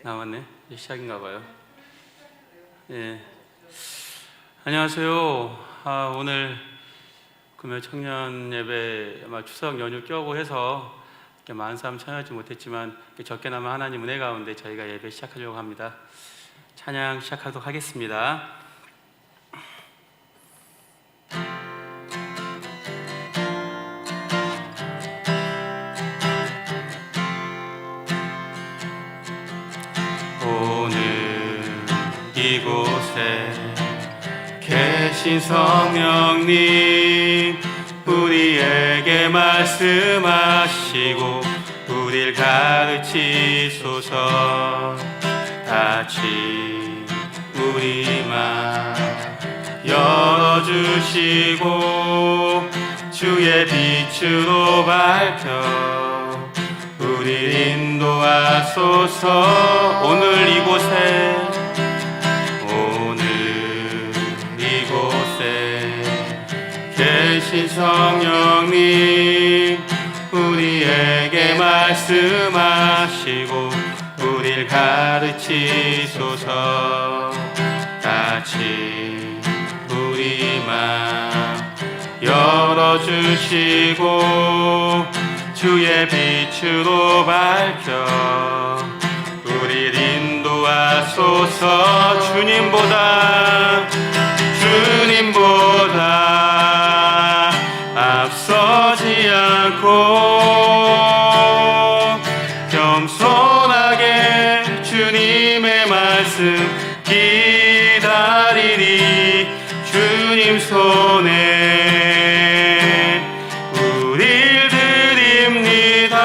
나왔네. 시작인가 봐요. 예. 안녕하세요. 오늘 금요 청년 예배 아마 추석 연휴 껴고 해서 이렇게 많은 사람 참여하지 못했지만 적게나마 하나님 은혜 가운데 저희가 예배 시작하려고 합니다. 찬양 시작하도록 하겠습니다. 이곳에 계신 성령님, 우리에게 말씀하시고 우리를 가르치소서. 같이 우리 맘 열어주시고 주의 빛으로 밝혀 우리를 인도하소서. 오늘 이곳에 계신 성령님, 우리에게 말씀하시고 우리를 가르치소서. 같이 우리 맘 열어주시고 주의 빛으로 밝혀 우리를 인도하소서. 주님보다 앞서지 않고 겸손하게 주님의 말씀 기다리리. 주님 손에 우릴 드립니다.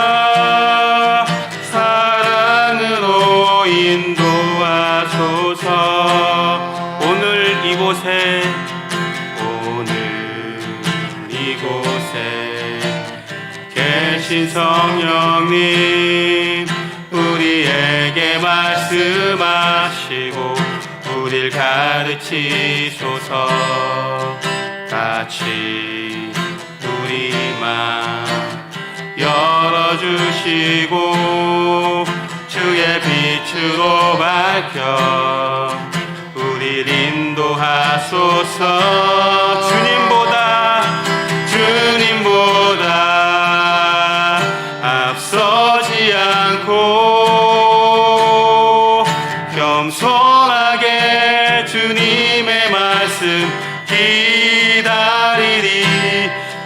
사랑으로 인도하소서. 오늘 이곳에 계신 성령님, 우리에게 말씀하시고 우리를 가르치소서. 같이 우리 맘 열어주시고 주의 빛으로 밝혀 우리를 인도하소서. 주님보다 앞서지 않고 겸손하게 주님의 말씀 기다리리.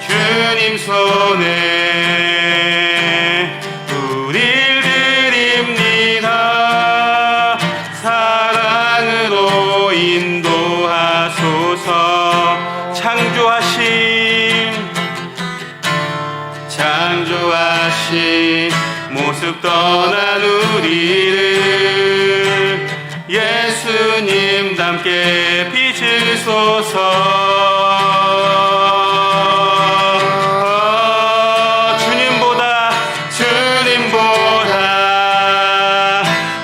주님 손에 우릴 드립니다. 사랑으로 인도하소서. 창조하신 모습 떠난 우리를 예수님 닮게 빚으소서. 주님보다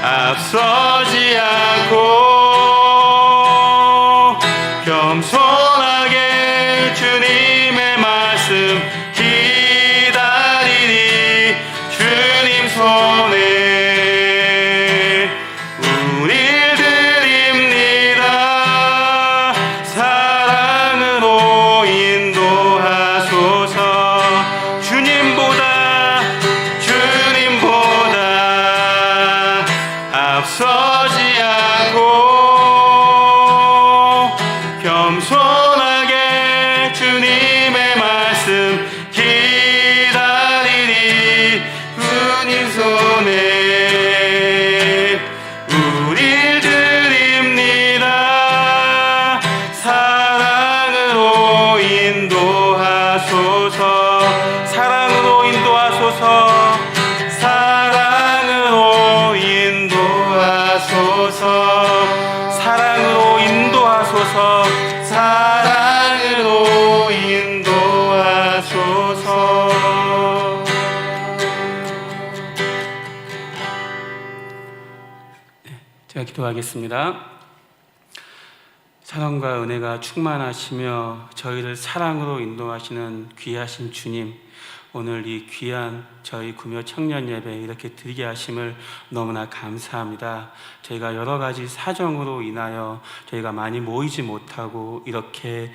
앞서지 않고 겸손하게 주님의 말씀 기다리리. 주님 손에 우릴 드립니다. 사랑으로 인도하소서. 주님보다 앞서지 않고 겸손하게 주님의 말씀 기다리리. 주님 손에 우릴 드립니다. 사랑으로 인도하소서. 사랑으로 인도하소서. 사랑으로 인도하소서. 사랑으로 인도하소서. 사랑으로 인도하소서. 제가 기도하겠습니다. 사랑과 은혜가 충만하시며 저희를 사랑으로 인도하시는 귀하신 주님, 오늘 이 귀한 저희 구묘 청년 예배 이렇게 드리게 하심을 너무나 감사합니다. 저희가 여러 가지 사정으로 인하여 저희가 많이 모이지 못하고 이렇게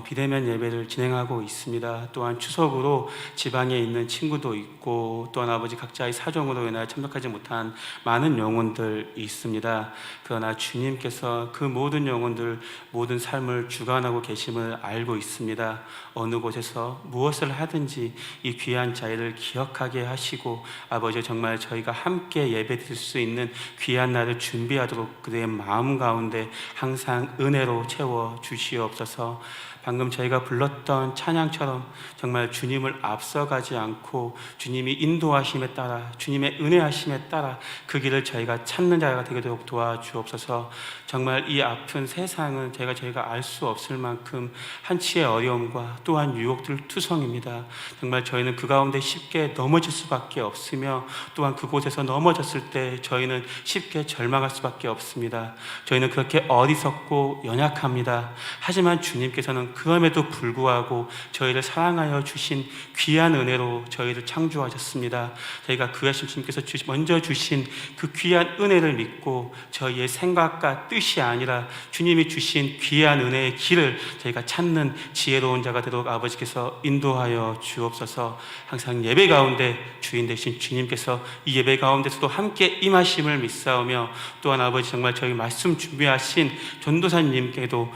비대면 예배를 진행하고 있습니다. 또한 추석으로 지방에 있는 친구도 있고 또한 아버지 각자의 사정으로 인하여 참석하지 못한 많은 영혼들이 있습니다. 그러나 주님께서 그 모든 영혼들, 모든 삶을 주관하고 계심을 알고 있습니다. 어느 곳에서 무엇을 하든지 이 귀한 자리를 기억하게 하시고 아버지 정말 저희가 함께 예배드릴 수 있는 귀한 날을 준비하도록 그들의 마음 가운데 항상 은혜로 채워 주시옵소서. 방금 저희가 불렀던 찬양처럼 정말 주님을 앞서가지 않고 주님이 인도하심에 따라 주님의 은혜하심에 따라 그 길을 저희가 찾는 자가 되도록 도와주옵소서. 정말 이 아픈 세상은 저희가 알 수 없을 만큼 한치의 어려움과 또한 유혹들 투성입니다. 정말 저희는 그 가운데 쉽게 넘어질 수밖에 없으며 또한 그곳에서 넘어졌을 때 저희는 쉽게 절망할 수밖에 없습니다. 저희는 그렇게 어리석고 연약합니다. 하지만 주님께서는 그럼에도 불구하고 저희를 사랑하여 주신 귀한 은혜로 저희를 창조하셨습니다. 저희가 그 하신 주님께서 먼저 주신 그 귀한 은혜를 믿고 저희의 생각과 뜻이 아니라 주님이 주신 귀한 은혜의 길을 저희가 찾는 지혜로운 자가 되도록 아버지께서 인도하여 주옵소서. 항상 예배 가운데 주인 되신 주님께서 이 예배 가운데서도 함께 임하심을 믿사오며 또한 아버지 정말 저희 말씀 준비하신 전도사님께도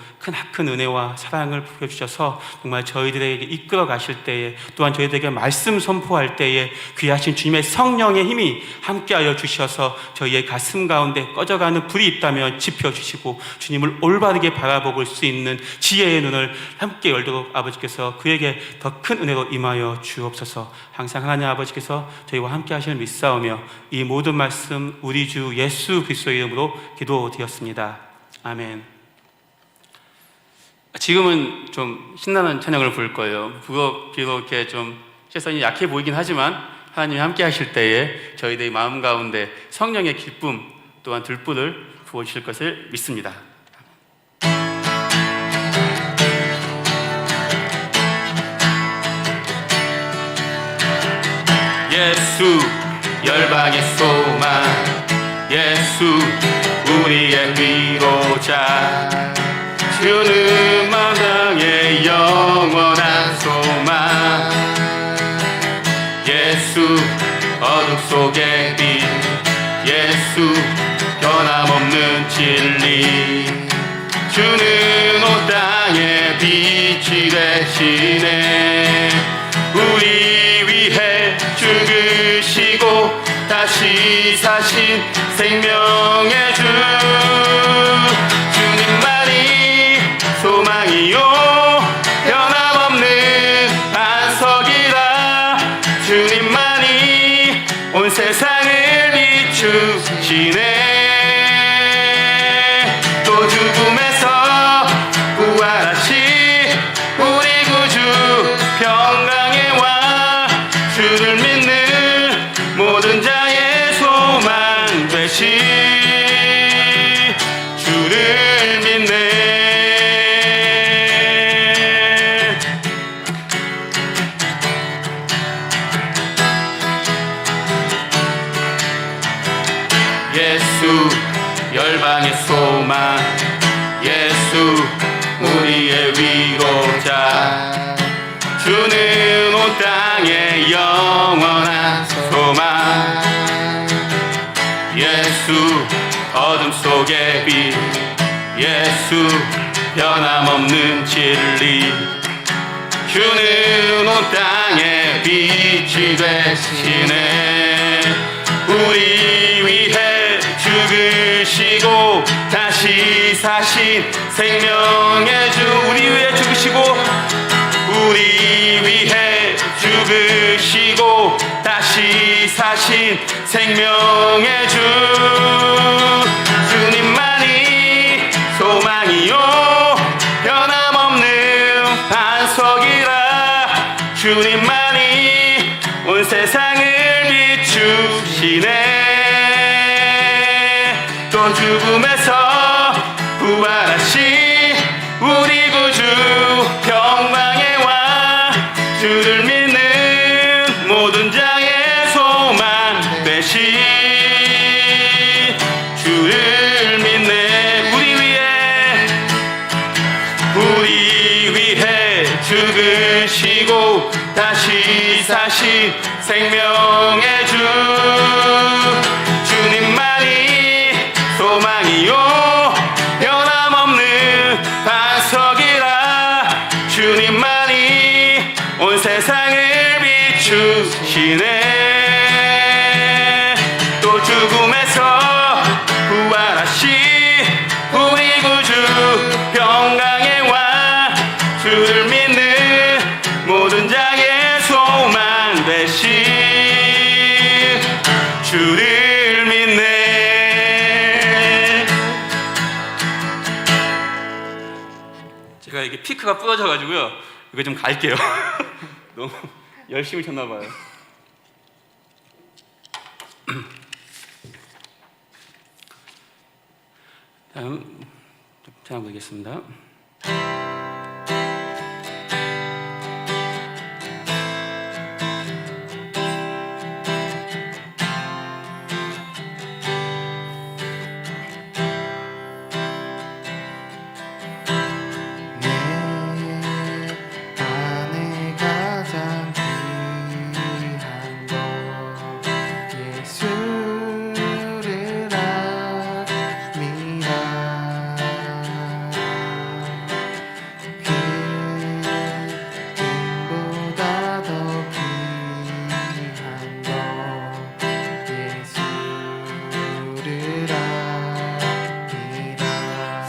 큰 은혜와 사랑을 주셔서 정말 저희들에게 이끌어 가실 때에 또한 저희들에게 말씀 선포할 때에 귀하신 주님의 성령의 힘이 함께하여 주셔서 저희의 가슴 가운데 꺼져가는 불이 있다면 지펴주시고 주님을 올바르게 바라볼 수 있는 지혜의 눈을 함께 열도록 아버지께서 그에게 더 큰 은혜로 임하여 주옵소서. 항상 하나님 아버지께서 저희와 함께 하시는 믿사오며 이 모든 말씀 우리 주 예수 그리스도의 이름으로 기도드렸습니다. 아멘. 지금은 좀 신나는 찬양을 부를 거예요. 비록 이렇게 좀 세상이 약해 보이긴 하지만 하나님이 함께 하실 때에 저희들의 마음 가운데 성령의 기쁨 또한 들불을 부어주실 것을 믿습니다. 예수 열방의 소망, 예수 우리의 위로자, 주는 마땅의 영원한 소망, 예수 어둠 속의 빛, 예수 변함없는 진리, 주는 온 땅의 빛이 되시네. 우리 위해 죽으시고 다시 사신 생명의 주, 주님만이 소망이요 변함없는 반석이라. 주님만이 온 세상을 비추시네. 또 죽음에서 부활하신 우리 구주 평강의 왕, 주를 믿는 모든 자의 소망 되신 주를 믿네. 예수 열방의 소망, 예수 우리의 위로자, 주는 온 땅의 영원한 소망, 예수 어둠 속의 빛, 예수 변함없는 진리, 주는 온 땅의 빛이 되시네. 우리 위해 죽으시고 다시 사신 생명의 주, 우리 위해 죽으시고 우리 위해 죽으시고 다시 사신 생명의 주, 주님만이 소망이요 변함없는 반석이라. 주님만이 온 세상을 비추시네. 또 죽음에서 부활하신 우리 구주 평강의 왕, 주를 믿는 다시 사신 생명의 주 주님만이 소망이요 변함없는 반석이라 주님만이 온 세상을 비추시네 또 죽음에서 부활하신 우리 구주 평강의 왕 주를 믿는 모든 자의 소망 되신 주를 믿네. 제가 이게 피크가 부러져가지고요 이거 좀 갈게요. 너무 열심히 쳤나봐요. 다음 찬양 보겠습니다.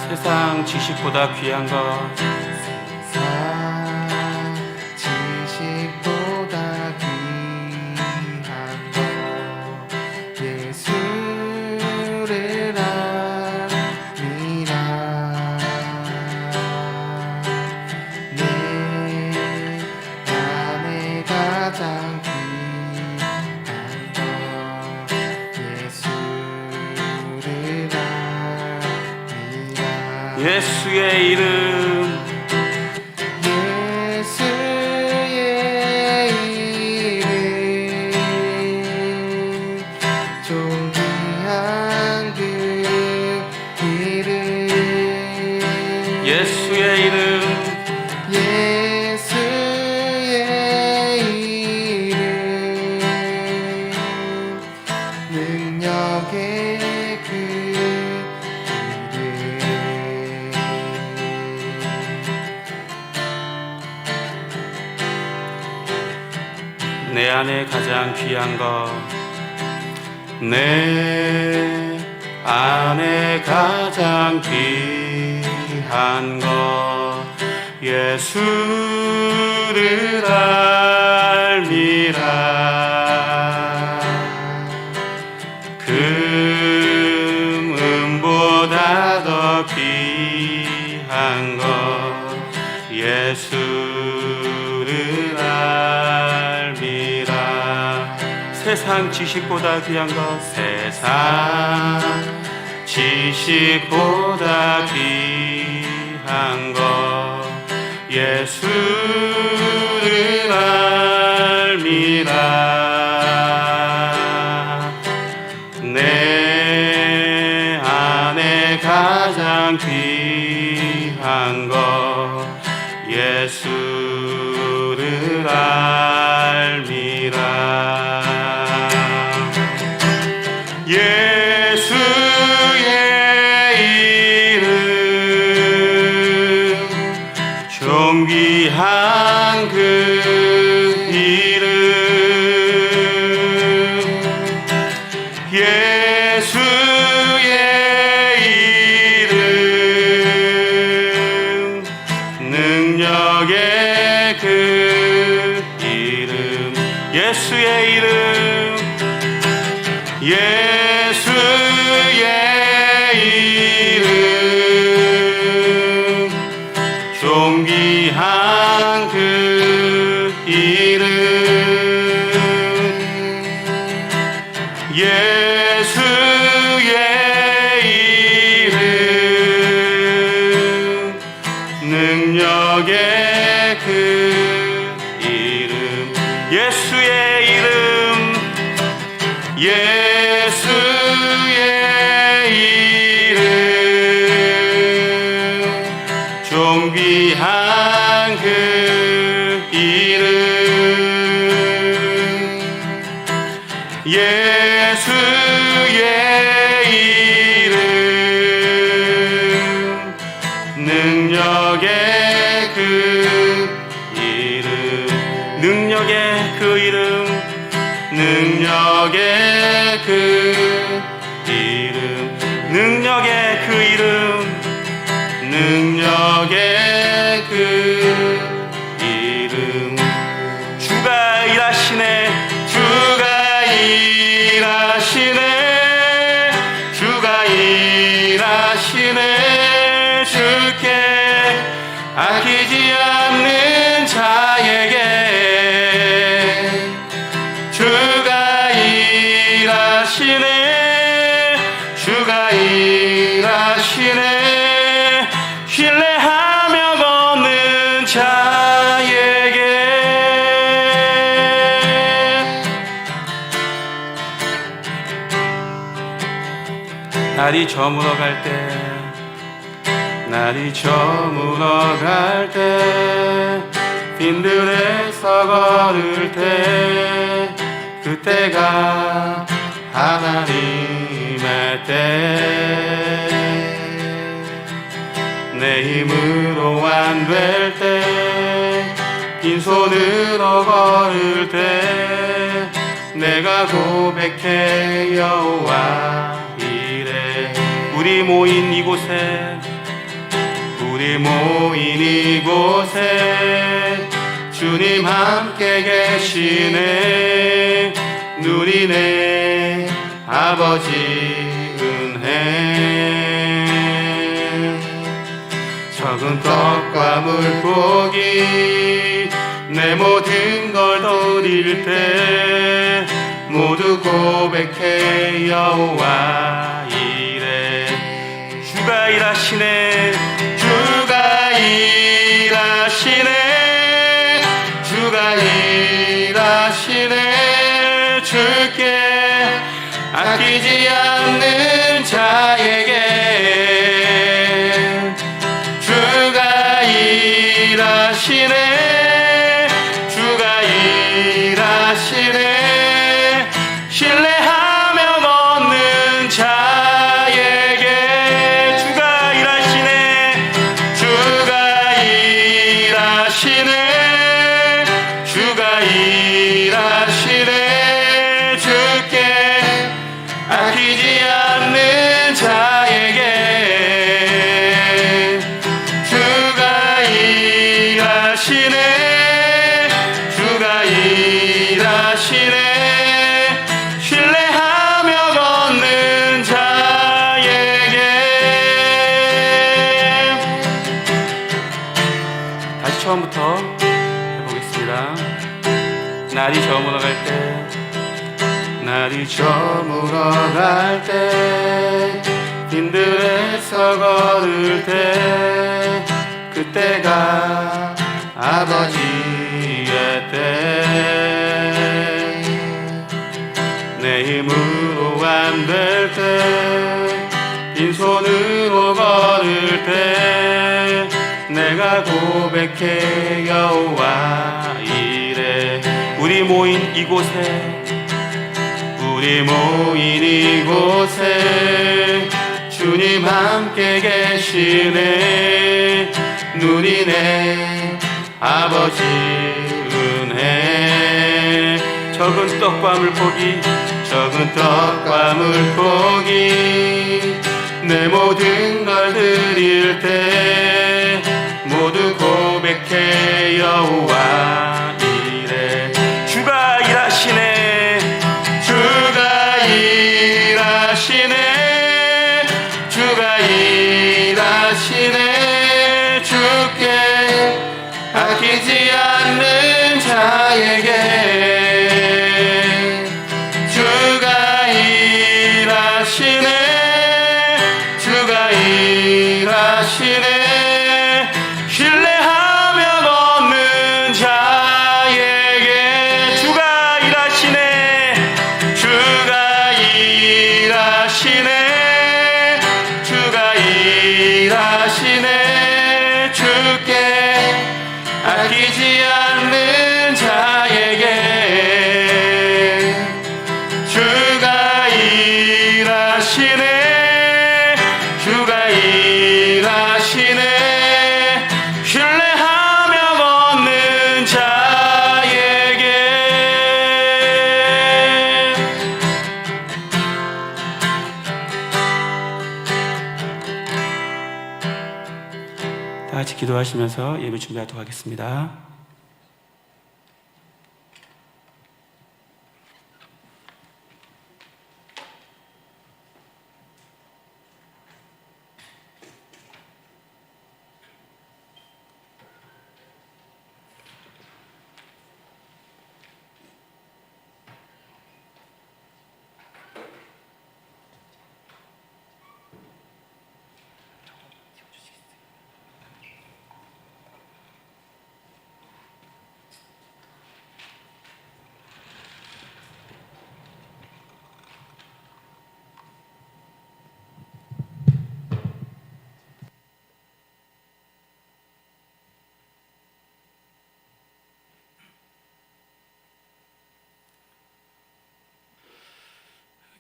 세상 지식보다 귀한 것 세상 지식보다 귀한 것 예수를 알미라 내 안에 가장 귀한 것 예수를 알미라 예수의 이름 예수의 이름 존귀한 그 이름 예수의 이름 예수의 이름 능력의 그 내 안에 가장 귀한 것 내 안에 가장 귀한 것 예수를 알미라 금은보다 더 귀한 것 예수를 알미라 세상 지식보다 귀한 것 세상 지식보다 귀한 것 예수를 알미라 내 안에 가장 귀한 것 예수를 알미라 예수의 이름 존귀한 그 이름 예수의 이름 능력의 그 이름 예수의 이름 예수의 이름 존귀한 그 이름 예수의 이름 능력의 그 이름 예수의 이름 예수의 이름 존귀한 그 이름 예수의 이름 능력의 그 이름 능력의 그 이름 능력의 그 이름 능력의 그 이름 능력의 그 이름 주가 일하시네 주가 일하시네 주가 일하시네 주께 아끼지 않는 자에게 주가 일하시네 주가 일하시네 신뢰하며 걷는 자에게 날이 저물어 갈 때 날이 저물어 갈 때 빈들에서 걸을 때 그때가 하나님의 때 내 힘으로 안 될 때 빈손으로 걸을 때 내가 고백해 여호와 이래 우리 모인 이곳에 주님 함께 계시네 누리네 아버지 은혜 적은 떡과 물고기 내 모든 걸 드릴 때 모두 고백해 여호와 이래 주가 일하시네 주가 일하시네 주가 일하시네 주께 아끼지 않는 자에게 주가 일하시네 주가 일하시네 신뢰하며 걷는 자에게 주가 일하시네 주가 일하시네 주가 일하시네 주께 아끼지 않는 자에게 주가 일하시네 주가 일하시네 신뢰하며 걷는 자에게 다시 처음부터 해보겠습니다. 날이 저물어 갈 때 날이 저물어 갈 때 빈들에서 걸을 때 그때가 아버지의 때 내 힘으로 안 될 때 빈손으로 걸을 때 내가 고백해 여호와 이래 우리 모인 이곳에 주님 함께 계시네 누리네 아버지 은혜 적은 떡과 물고기 내 모든 걸 드릴 때 모두 고백해 여호와 이래 주가 일하시네 주가 일하시네 주가 일하시네 주께 아끼지 않는 자에게 주가 일하시네 주가 일하시네 신뢰하며 걷는 자에게 주가 일하시네 주가 일하시네 주가 일하시네 주께 아끼지 않는 자에게 일하시네 주가 일하시네 신뢰하며 걷는 자에게 다 같이 기도하시면서 예배 준비하도록 하겠습니다.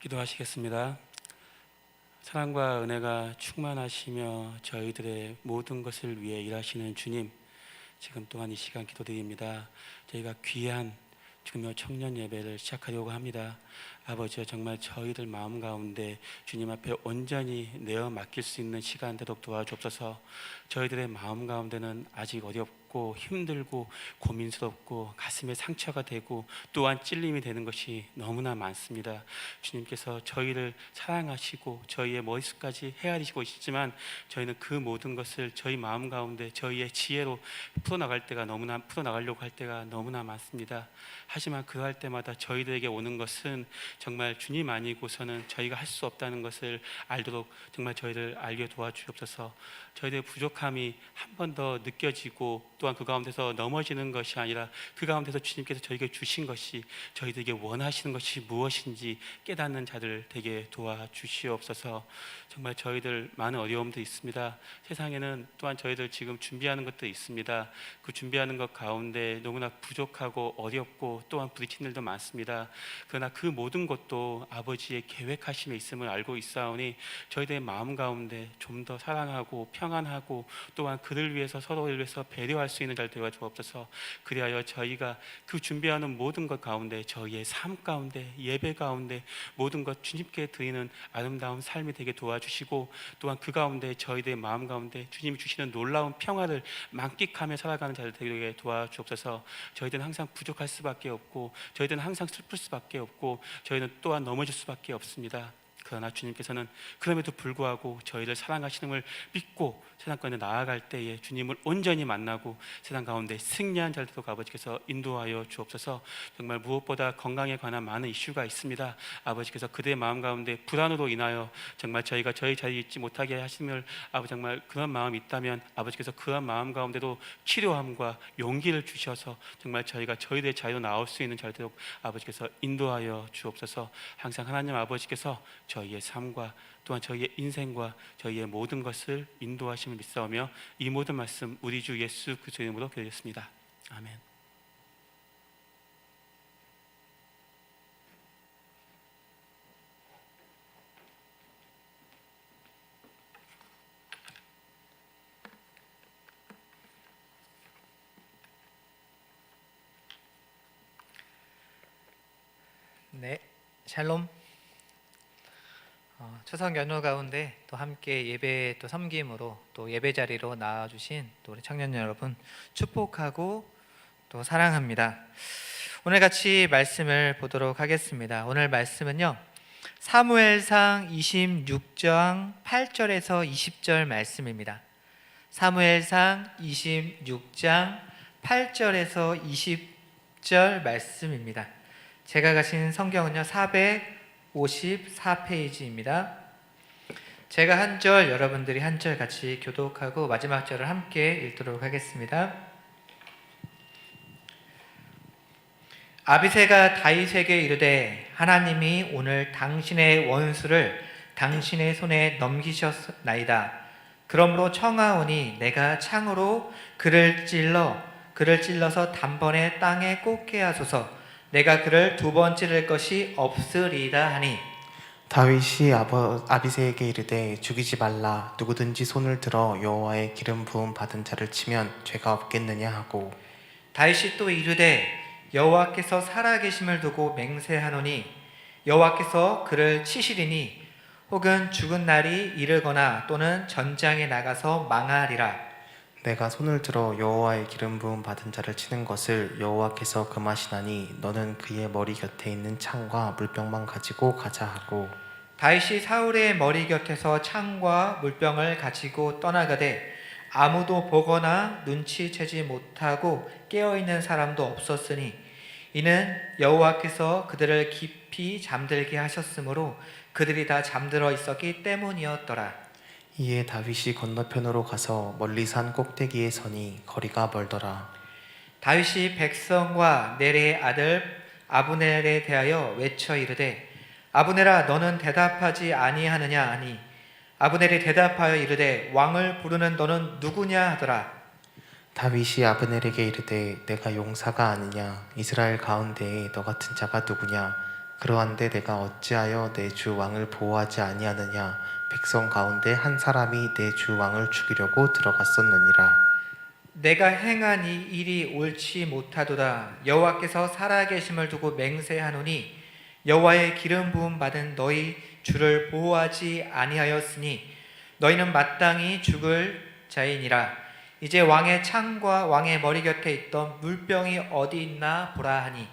기도하시겠습니다. 사랑과 은혜가 충만하시며 저희들의 모든 것을 위해 일하시는 주님, 지금 또한 이 시간 기도드립니다. 저희가 귀한 금요 청년 예배를 시작하려고 합니다. 아버지여, 정말 저희들 마음 가운데 주님 앞에 온전히 내어 맡길 수 있는 시간 되도록 도와주옵소서. 저희들의 마음 가운데는 아직 어렵고 힘들고 고민스럽고 가슴에 상처가 되고 또한 찔림이 되는 것이 너무나 많습니다. 주님께서 저희를 사랑하시고 저희의 머릿속까지 헤아리시고 있지만 저희는 그 모든 것을 저희 마음 가운데 저희의 지혜로 풀어나가려고 할 때가 너무나 많습니다. 하지만 그할 때마다 저희들에게 오는 것은 정말 주님 아니고서는 저희가 할 수 없다는 것을 알도록 정말 저희를 알게 도와주옵소서. 저희들의 부족함이 한 번 더 느껴지고 또한 그 가운데서 넘어지는 것이 아니라 그 가운데서 주님께서 저희에게 주신 것이 저희들에게 원하시는 것이 무엇인지 깨닫는 자들 되게 도와주시옵소서. 정말 저희들 많은 어려움도 있습니다. 세상에는 또한 저희들 지금 준비하는 것도 있습니다. 그 준비하는 것 가운데 너무나 부족하고 어렵고 또한 부딪힌 일도 많습니다. 그러나 그 모든 것도 아버지의 계획하심에 있음을 알고 있사오니 저희들의 마음 가운데 좀 더 사랑하고 평안하고 또한 그를 위해서 서로를 위해서 배려할 수 있는 잘 되어 주옵소서. 그리하여 저희가 그 준비하는 모든 것 가운데 저희의 삶 가운데 예배 가운데 모든 것 주님께 드리는 아름다운 삶이 되게 도와주시고 또한 그 가운데 저희들의 마음 가운데 주님이 주시는 놀라운 평화를 만끽하며 살아가는 자들 되게 도와주옵소서. 저희들은 항상 부족할 수밖에 없고 저희들은 항상 슬플 수밖에 없고 저희는 또한 넘어질 수밖에 없습니다. 그러나 주님께서는 그럼에도 불구하고 저희를 사랑하시는 걸 믿고 세상 가운데 나아갈 때에 주님을 온전히 만나고 세상 가운데 승리한 자를 되도록 아버지께서 인도하여 주옵소서. 정말 무엇보다 건강에 관한 많은 이슈가 있습니다. 아버지께서 그들의 마음 가운데 불안으로 인하여 정말 저희가 저희 자리에 있지 못하게 하심을 아버지 정말 그런 마음이 있다면 아버지께서 그런 마음 가운데도 치료함과 용기를 주셔서 정말 저희가 저희들의 자리로 나올 수 있는 자를 되도록 아버지께서 인도하여 주옵소서. 항상 하나님 아버지께서 저희의 삶과 또한 저희의 인생과 저희의 모든 것을 인도하심을 믿사오며 이 모든 말씀 우리 주 예수 그리스도의 이름으로 기도드렸습니다. 아멘. 네, 샬롬. 추석 연휴 가운데 또 함께 예배 또 섬김으로 또 예배 자리로 나와주신 또 우리 청년 여러분 축복하고 또 사랑합니다. 오늘 같이 말씀을 보도록 하겠습니다. 오늘 말씀은요, 사무엘상 26장 8절에서 20절 말씀입니다. 사무엘상 26장 8절에서 20절 말씀입니다. 제가 가신 성경은요 454페이지입니다. 제가 한 절, 여러분들이 한 절 같이 교독하고 마지막 절을 함께 읽도록 하겠습니다. 아비새가 다윗에게 이르되 하나님이 오늘 당신의 원수를 당신의 손에 넘기셨나이다. 그러므로 청하오니 내가 창으로 그를 찔러서 단번에 땅에 꽂게 하소서. 내가 그를 두 번 찌를 것이 없으리이다 하니 다윗이 아비새에게 이르되 죽이지 말라. 누구든지 손을 들어 여호와의 기름 부음 받은 자를 치면 죄가 없겠느냐 하고, 다윗이 또 이르되 여호와께서 살아계심을 두고 맹세하노니 여호와께서 그를 치시리니 혹은 죽은 날이 이르거나 또는 전장에 나가서 망하리라. 내가 손을 들어 여호와의 기름 부음 받은 자를 치는 것을 여호와께서 금하시나니 너는 그의 머리 곁에 있는 창과 물병만 가지고 가자 하고, 다윗이 사울의 머리 곁에서 창과 물병을 가지고 떠나가되 아무도 보거나 눈치채지 못하고 깨어있는 사람도 없었으니 이는 여호와께서 그들을 깊이 잠들게 하셨으므로 그들이 다 잠들어 있었기 때문이었더라. 이에 다윗이 건너편으로 가서 멀리 산 꼭대기에 서니 거리가 멀더라. 다윗이 백성과 넬의 아들 아브넬에 대하여 외쳐 이르되 아브넬아 너는 대답하지 아니하느냐 하니 아브넬이 대답하여 이르되 왕을 부르는 너는 누구냐 하더라. 다윗이 아브넬에게 이르되 내가 용사가 아니냐? 이스라엘 가운데에 너 같은 자가 누구냐? 그러한데 내가 어찌하여 내 주 왕을 보호하지 아니하느냐? 백성 가운데 한 사람이 내 주 왕을 죽이려고 들어갔었느니라. 내가 행한 이 일이 옳지 못하도다. 여호와께서 살아계심을 두고 맹세하노니 여호와의 기름 부음 받은 너희 주를 보호하지 아니하였으니 너희는 마땅히 죽을 자이니라. 이제 왕의 창과 왕의 머리 곁에 있던 물병이 어디 있나 보라 하니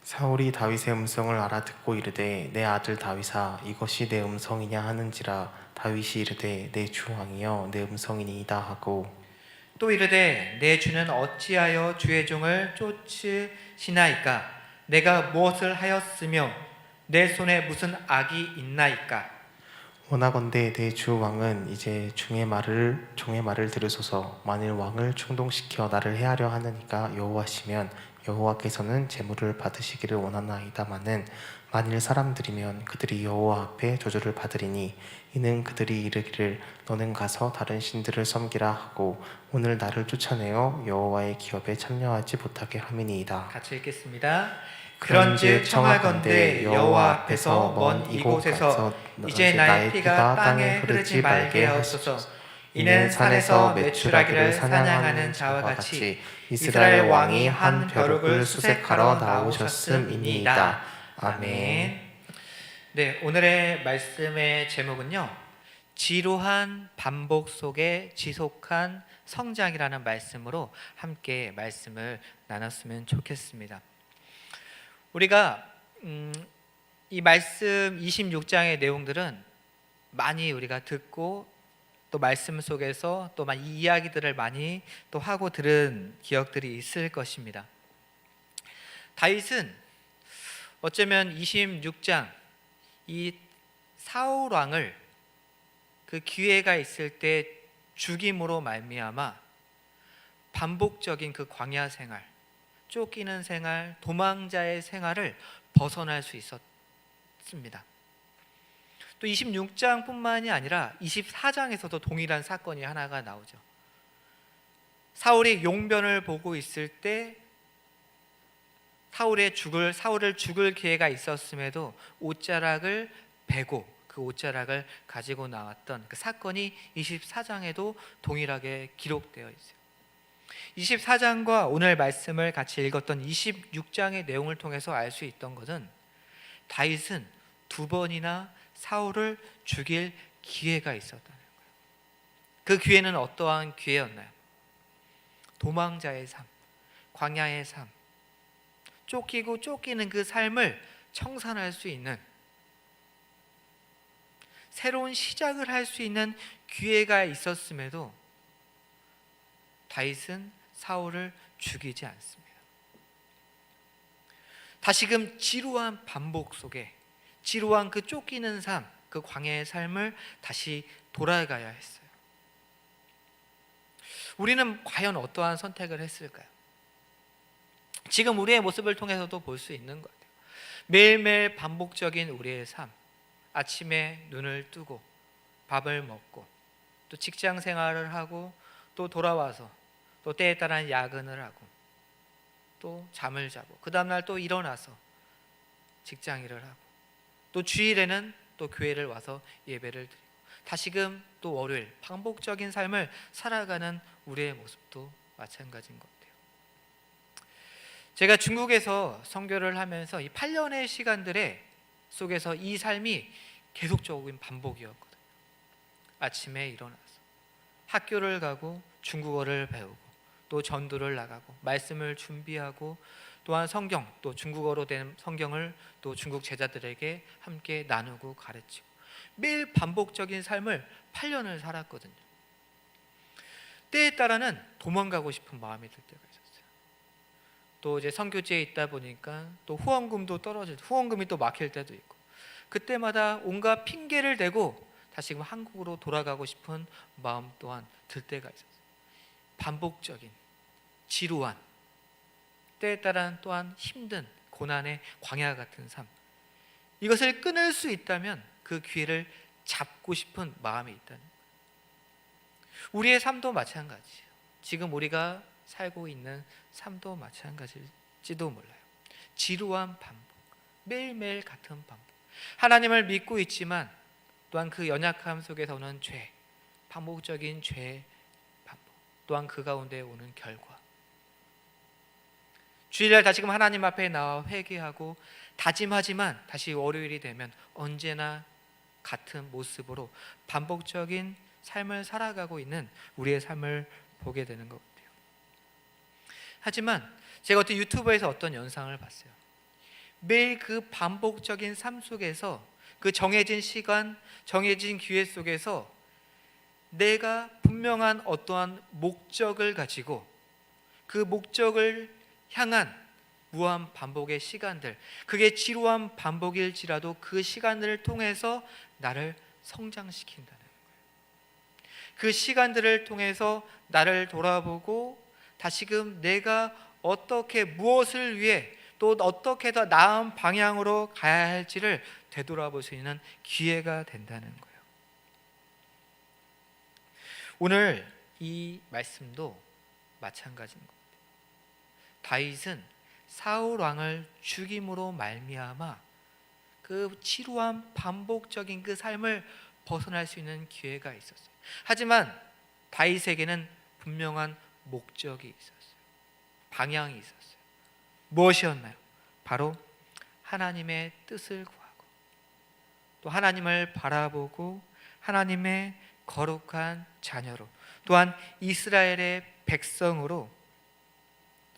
사울이 다윗의 음성을 알아듣고 이르되 내 아들 다윗아 이것이 내 음성이냐 하는지라. 다윗이 이르되 내 주 왕이여 내 음성이니이다 하고, 또 이르되 내 주는 어찌하여 주의 종을 쫓으시나이까? 내가 무엇을 하였으며 내 손에 무슨 악이 있나이까? 원하건대 내 주 왕은 이제 종의 말을 들으소서. 만일 왕을 충동시켜 나를 해하려 하느니까 여호와시면 여호와께서는 제물을 받으시기를 원하나이다마는 만일 사람들이면 그들이 여호와 앞에 저주를 받으리니 이는 그들이 이르기를 너는 가서 다른 신들을 섬기라 하고 오늘 나를 쫓아내어 여호와의 기업에 참여하지 못하게 함이니이다. 같이 읽겠습니다. 그런즉 청하건대 여호와 앞에서 먼 이곳에서 이제 나의 피가 땅에 흐르지 말게 하옵소서. 이는 산에서 메추라기를 사냥하는 자와 같이 이스라엘 왕이 한 벼룩을 수색하러 나오셨음이니이다. 아멘. 네, 오늘의 말씀의 제목은요. 지루한 반복 속에 지속한 성장이라는 말씀으로 함께 말씀을 나눴으면 좋겠습니다. 우리가 이 말씀 26장의 내용들은 많이 우리가 듣고 또 말씀 속에서 또 많이 이야기들을 많이 또 하고 들은 기억들이 있을 것입니다. 다윗은 어쩌면 26장 이 사울 왕을 그 기회가 있을 때 죽임으로 말미암아 반복적인 그 광야 생활, 쫓기는 생활, 도망자의 생활을 벗어날 수 있었습니다. 또 26장뿐만이 아니라 24장에서도 동일한 사건이 하나가 나오죠. 사울이 용변을 보고 있을 때 사울을 죽을 기회가 있었음에도 옷자락을 베고 그 옷자락을 가지고 나왔던 그 사건이 24장에도 동일하게 기록되어 있어요. 24장과 오늘 말씀을 같이 읽었던 26장의 내용을 통해서 알 수 있던 것은 다윗은 2번이나 사울을 죽일 기회가 있었다는 거예요. 그 기회는 어떠한 기회였나요? 도망자의 삶, 광야의 삶, 쫓기고 쫓기는 그 삶을 청산할 수 있는 새로운 시작을 할 수 있는 기회가 있었음에도 다윗은 사울을 죽이지 않습니다. 다시금 지루한 반복 속에 지루한 그 쫓기는 삶, 그 광야의 삶을 다시 돌아가야 했어요. 우리는 과연 어떠한 선택을 했을까요? 지금 우리의 모습을 통해서도 볼 수 있는 것 같아요. 매일매일 반복적인 우리의 삶, 아침에 눈을 뜨고 밥을 먹고 또 직장 생활을 하고 또 돌아와서 또 때에 따라 야근을 하고 또 잠을 자고 그 다음날 또 일어나서 직장 일을 하고 또 주일에는 또 교회를 와서 예배를 드리고 다시금 또 월요일 반복적인 삶을 살아가는 우리의 모습도 마찬가지인 것 같아요. 제가 중국에서 선교를 하면서 이 8년의 시간들에 속에서 이 삶이 계속적인 반복이었거든요. 아침에 일어나서 학교를 가고 중국어를 배우고 또 전도를 나가고 말씀을 준비하고 또한 성경 또 중국어로 된 성경을 또 중국 제자들에게 함께 나누고 가르치고 매일 반복적인 삶을 8년을 살았거든요. 때에 따라는 도망가고 싶은 마음이 들 때가 있었어요. 또 이제 선교지에 있다 보니까 또 후원금도 떨어질, 후원금이 또 막힐 때도 있고 그때마다 온갖 핑계를 대고 다시금 한국으로 돌아가고 싶은 마음 또한 들 때가 있었어요. 반복적인 지루한 때에 따라 또한 힘든 고난의 광야 같은 삶, 이것을 끊을 수 있다면 그 기회를 잡고 싶은 마음이 있다는 거예요. 우리의 삶도 마찬가지예요. 지금 우리가 살고 있는 삶도 마찬가지일지도 몰라요. 지루한 반복, 매일매일 같은 반복. 하나님을 믿고 있지만 또한 그 연약함 속에서 오는 죄, 반복적인 죄 반복, 또한 그 가운데 오는 결과. 주일날 다시금 하나님 앞에 나와 회개하고 다짐하지만 다시 월요일이 되면 언제나 같은 모습으로 반복적인 삶을 살아가고 있는 우리의 삶을 보게 되는 것 같아요. 하지만 제가 어떤 유튜브에서 어떤 영상을 봤어요. 매일 그 반복적인 삶 속에서 그 정해진 시간, 정해진 기회 속에서 내가 분명한 어떠한 목적을 가지고 그 목적을 향한 무한 반복의 시간들, 그게 지루한 반복일지라도 그 시간들을 통해서 나를 성장시킨다는 거예요. 그 시간들을 통해서 나를 돌아보고 다시금 내가 어떻게 무엇을 위해 또 어떻게 더 나은 방향으로 가야 할지를 되돌아볼 수 있는 기회가 된다는 거예요. 오늘 이 말씀도 마찬가지인 것 같아요. 다윗은 사울 왕을 죽임으로 말미암아 그 지루한 반복적인 그 삶을 벗어날 수 있는 기회가 있었어요. 하지만 다윗에게는 분명한 목적이 있었어요. 방향이 있었어요. 무엇이었나요? 바로 하나님의 뜻을 구하고 또 하나님을 바라보고 하나님의 거룩한 자녀로 또한 이스라엘의 백성으로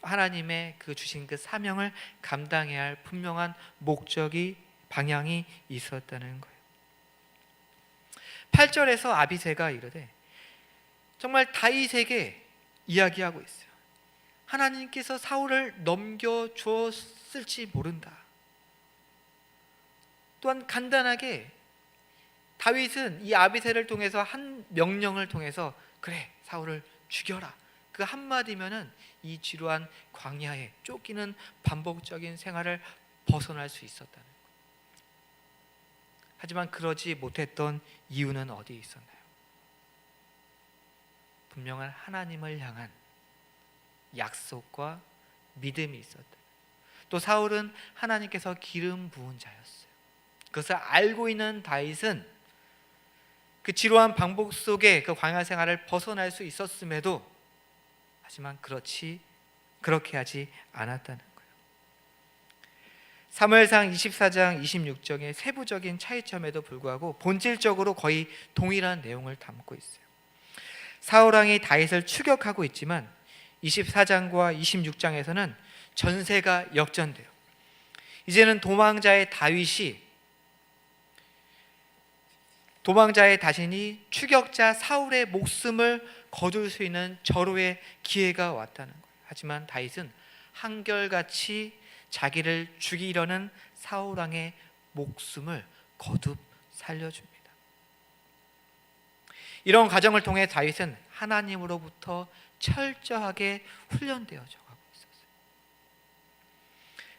하나님의 그 주신 그 사명을 감당해야 할 분명한 목적이 방향이 있었다는 거예요. 8절에서 아비새가 이르되 정말 다윗에게 이야기하고 있어요. 하나님께서 사울을 넘겨주었을지 모른다. 또한 간단하게 다윗은 이 아비새를 통해서 한 명령을 통해서 그래 사울을 죽여라 그 한마디면은 이 지루한 광야에 쫓기는 반복적인 생활을 벗어날 수 있었다는 거예요. 하지만 그러지 못했던 이유는 어디에 있었나요? 분명한 하나님을 향한 약속과 믿음이 있었다. 또 사울은 하나님께서 기름 부은 자였어요. 그것을 알고 있는 다윗은 그 지루한 반복 속에 그 광야 생활을 벗어날 수 있었음에도 하지만 그렇게 하지 않았다는 거예요. 사무엘상 24장 26장의 세부적인 차이점에도 불구하고 본질적으로 거의 동일한 내용을 담고 있어요. 사울 왕이 다윗을 추격하고 있지만 24장과 26장에서는 전세가 역전돼요. 이제는 도망자의 자신이 추격자 사울의 목숨을 거둘 수 있는 절호의 기회가 왔다는 거예요. 하지만 다윗은 한결같이 자기를 죽이려는 사울 왕의 목숨을 거듭 살려줍니다. 이런 과정을 통해 다윗은 하나님으로부터 철저하게 훈련되어져 가고 있었어요.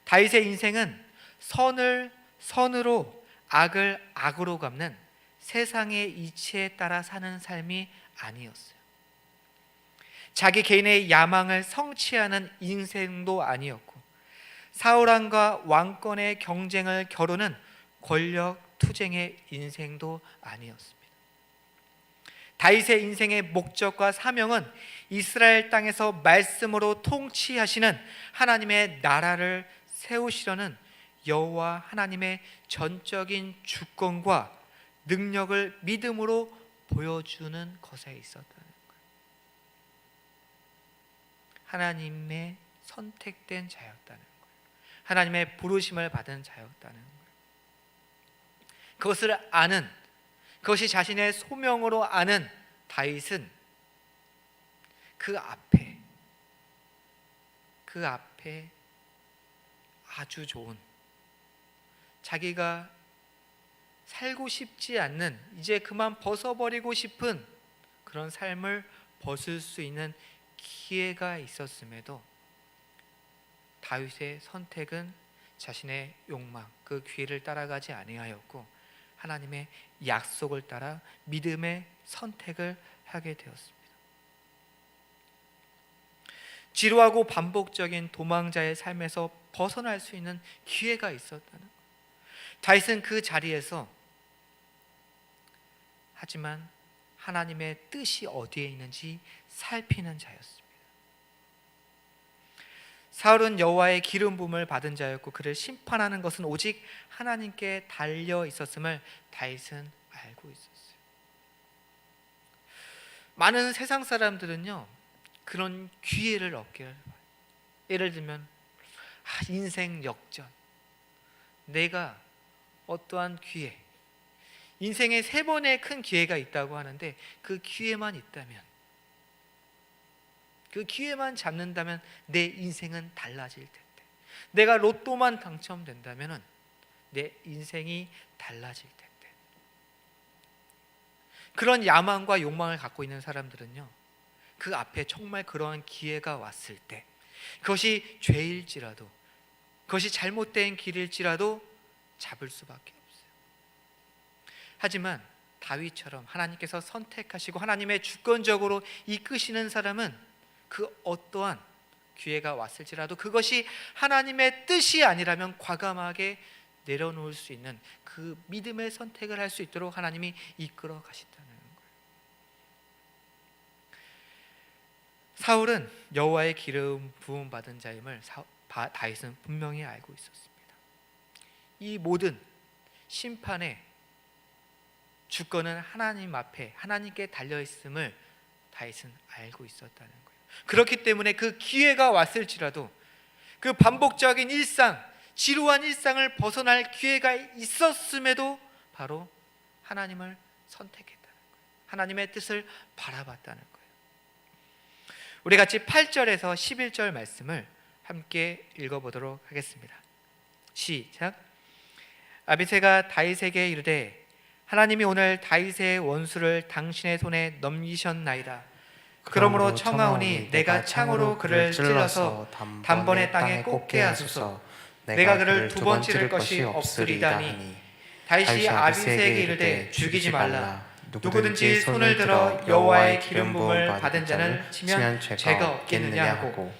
다윗의 인생은 선을 선으로 악을 악으로 갚는 세상의 이치에 따라 사는 삶이 아니었어요. 자기 개인의 야망을 성취하는 인생도 아니었고 사울 왕과 왕권의 경쟁을 겨루는 권력 투쟁의 인생도 아니었습니다. 다윗의 인생의 목적과 사명은 이스라엘 땅에서 말씀으로 통치하시는 하나님의 나라를 세우시려는 여호와 하나님의 전적인 주권과 능력을 믿음으로 보여주는 것에 있었다는 거예요. 하나님의 선택된 자였다는 거예요. 하나님의 부르심을 받은 자였다는 거예요. 그것을 아는, 그것이 자신의 소명으로 아는 다윗은 그 앞에 아주 좋은, 자기가 살고 싶지 않는, 이제 그만 벗어버리고 싶은 그런 삶을 벗을 수 있는 기회가 있었음에도 다윗의 선택은 자신의 욕망, 그 기회를 따라가지 아니하였고 하나님의 약속을 따라 믿음의 선택을 하게 되었습니다. 지루하고 반복적인 도망자의 삶에서 벗어날 수 있는 기회가 있었다는 거예요. 다윗은 그 자리에서 하지만 하나님의 뜻이 어디에 있는지 살피는 자였습니다. 사울은 여호와의 기름 부음을 받은 자였고 그를 심판하는 것은 오직 하나님께 달려 있었음을 다윗은 알고 있었어요. 많은 세상 사람들은요 그런 기회를 얻기를 바라요. 예를 들면 인생 역전, 내가 어떠한 기회, 인생에 3번의 큰 기회가 있다고 하는데 그 기회만 있다면, 그 기회만 잡는다면 내 인생은 달라질 텐데, 내가 로또만 당첨된다면 내 인생이 달라질 텐데. 그런 야망과 욕망을 갖고 있는 사람들은요 그 앞에 정말 그러한 기회가 왔을 때, 그것이 죄일지라도, 그것이 잘못된 길일지라도 잡을 수밖에 없어요. 하지만 다윗처럼 하나님께서 선택하시고 하나님의 주권적으로 이끄시는 사람은 그 어떠한 기회가 왔을지라도 그것이 하나님의 뜻이 아니라면 과감하게 내려놓을 수 있는 그 믿음의 선택을 할 수 있도록 하나님이 이끌어 가신다는 거예요. 사울은 여호와의 기름 부음 받은 자임을 다윗은 분명히 알고 있었습니다. 이 모든 심판의 주권은 하나님 앞에, 하나님께 달려 있음을 다윗은 알고 있었다는 거예요. 그렇기 때문에 그 기회가 왔을지라도 그 반복적인 일상, 지루한 일상을 벗어날 기회가 있었음에도 바로 하나님을 선택했다는 거예요. 하나님의 뜻을 바라봤다는 거예요. 우리 같이 8절에서 11절 말씀을 함께 읽어보도록 하겠습니다. 시작. 아비새가 다윗에게 이르되 하나님이 오늘 다윗의 원수를 당신의 손에 넘기셨나이다. 그러므로 청하오니 내가 창으로 그를 찔러서 단번에 땅에 꽂게 하소서. 내가 그를 2번 찌를 것이 없으리다니. 다윗이 아비새에게 이르되 죽이지 말라. 누구든지 손을 들어 여호와의 기름 부음을 받은 자는 치면 죄가 없겠느냐 하고,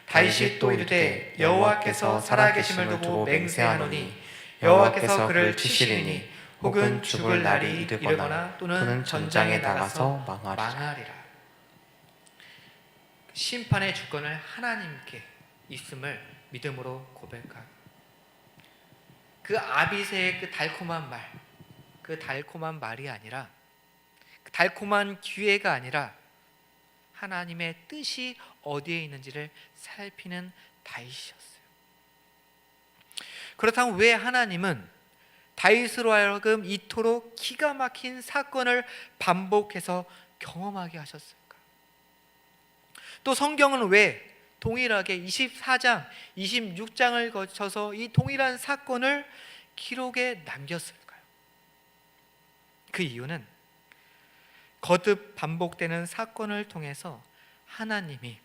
다윗이 또 이르되 여호와께서 살아계심을 두고 맹세하노니 여호와께서 그를 치시리니 혹은 죽을 날이 이르거나 또는 전장에 나가서 망하리라. 심판의 주권을 하나님께 있음을 믿음으로 고백하고, 그 아비새의 그 달콤한 말, 그 달콤한 말이 아니라, 그 달콤한 기회가 아니라 하나님의 뜻이 어디에 있는지를 살피는 다윗이었어요. 그렇다면 왜 하나님은 다윗으로 하여금 이토록 기가 막힌 사건을 반복해서 경험하게 하셨을까? 또 성경은 왜 동일하게 24장, 26장을 거쳐서 이 동일한 사건을 기록에 남겼을까요? 그 이유는 거듭 반복되는 사건을 통해서 하나님이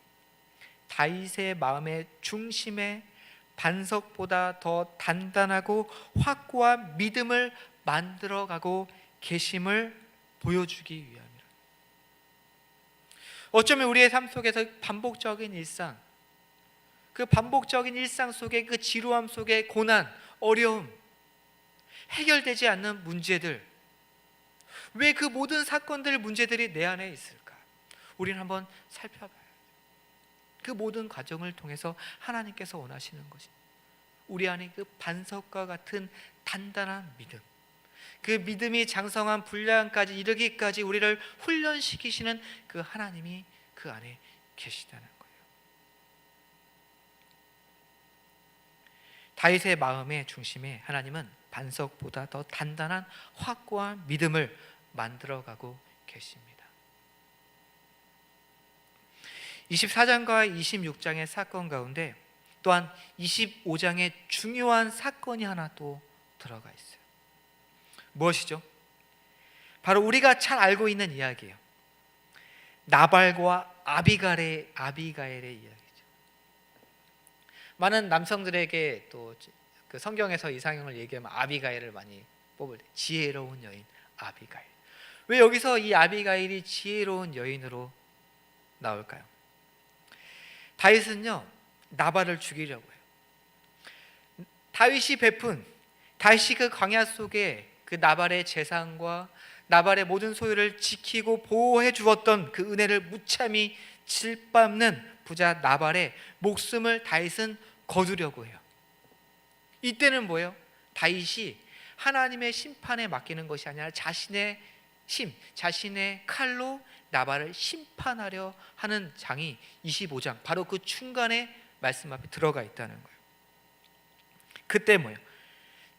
다윗의 마음의 중심에 반석보다 더 단단하고 확고한 믿음을 만들어가고 계심을 보여주기 위함이라. 어쩌면 우리의 삶 속에서 반복적인 일상, 그 반복적인 일상 속에 그 지루함 속에 고난, 어려움, 해결되지 않는 문제들, 왜 그 모든 사건들, 문제들이 내 안에 있을까? 우리는 한번 살펴봐요. 그 모든 과정을 통해서 하나님께서 원하시는 것이 우리 안에 그 반석과 같은 단단한 믿음, 그 믿음이 장성한 분량까지 이르기까지 우리를 훈련시키시는 그 하나님이 그 안에 계시다는 거예요. 다윗의 마음의 중심에 하나님은 반석보다 더 단단한 확고한 믿음을 만들어가고 계십니다. 24장과 26장의 사건 가운데 또한 25장의 중요한 사건이 하나 또 들어가 있어요. 무엇이죠? 바로 우리가 잘 알고 있는 이야기예요. 나발과 아비가일의 이야기죠. 많은 남성들에게 또 그 성경에서 이상형을 얘기하면 아비가일을 많이 뽑을 때 지혜로운 여인 아비가일. 왜 여기서 이 아비가일이 지혜로운 여인으로 나올까요? 다윗은요 나발을 죽이려고 해요. 다윗이 그 광야 속에 그 나발의 재산과 나발의 모든 소유를 지키고 보호해 주었던 그 은혜를 무참히 짓밟는 부자 나발의 목숨을 다윗은 거두려고 해요. 이때는 뭐예요? 다윗이 하나님의 심판에 맡기는 것이 아니라 자신의 칼로 나발을 심판하려 하는 장이 25장 바로 그 중간에 말씀 앞에 들어가 있다는 거예요. 그때 뭐예요?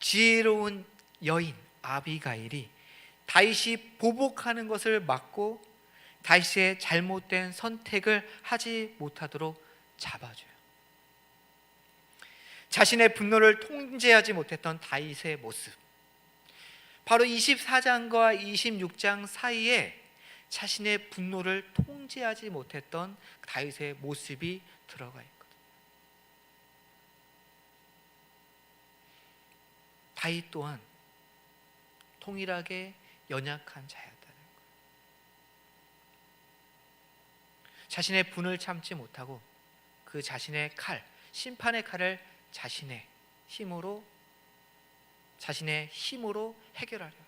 지혜로운 여인 아비가일이 다윗이 보복하는 것을 막고 다윗의 잘못된 선택을 하지 못하도록 잡아줘요. 자신의 분노를 통제하지 못했던 다윗의 모습, 바로 24장과 26장 사이에 자신의 분노를 통제하지 못했던 다윗의 모습이 들어가 있거든요. 다윗 또한 동일하게 연약한 자였다는 거예요. 자신의 분을 참지 못하고 그 자신의 심판의 칼을 자신의 힘으로 해결하려 해요.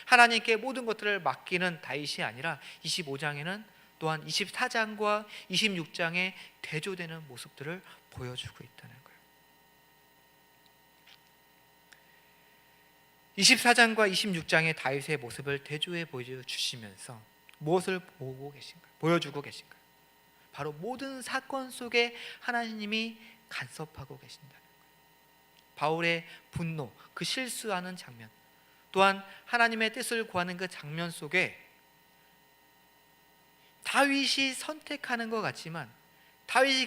하나님께 모든 것들을 맡기는 다윗이 아니라 25장에는 또한 24장과 26장에 대조되는 모습들을 보여주고 있다는 거예요. 24장과 26장의 다윗의 모습을 대조해 보여주시면서 무엇을 보여주고 계신가요? 바로 모든 사건 속에 하나님이 간섭하고 계신다는 거예요. 바울의 분노, 그 실수하는 장면, 또한 하나님의 뜻을 구하는 그 장면 속에 다윗이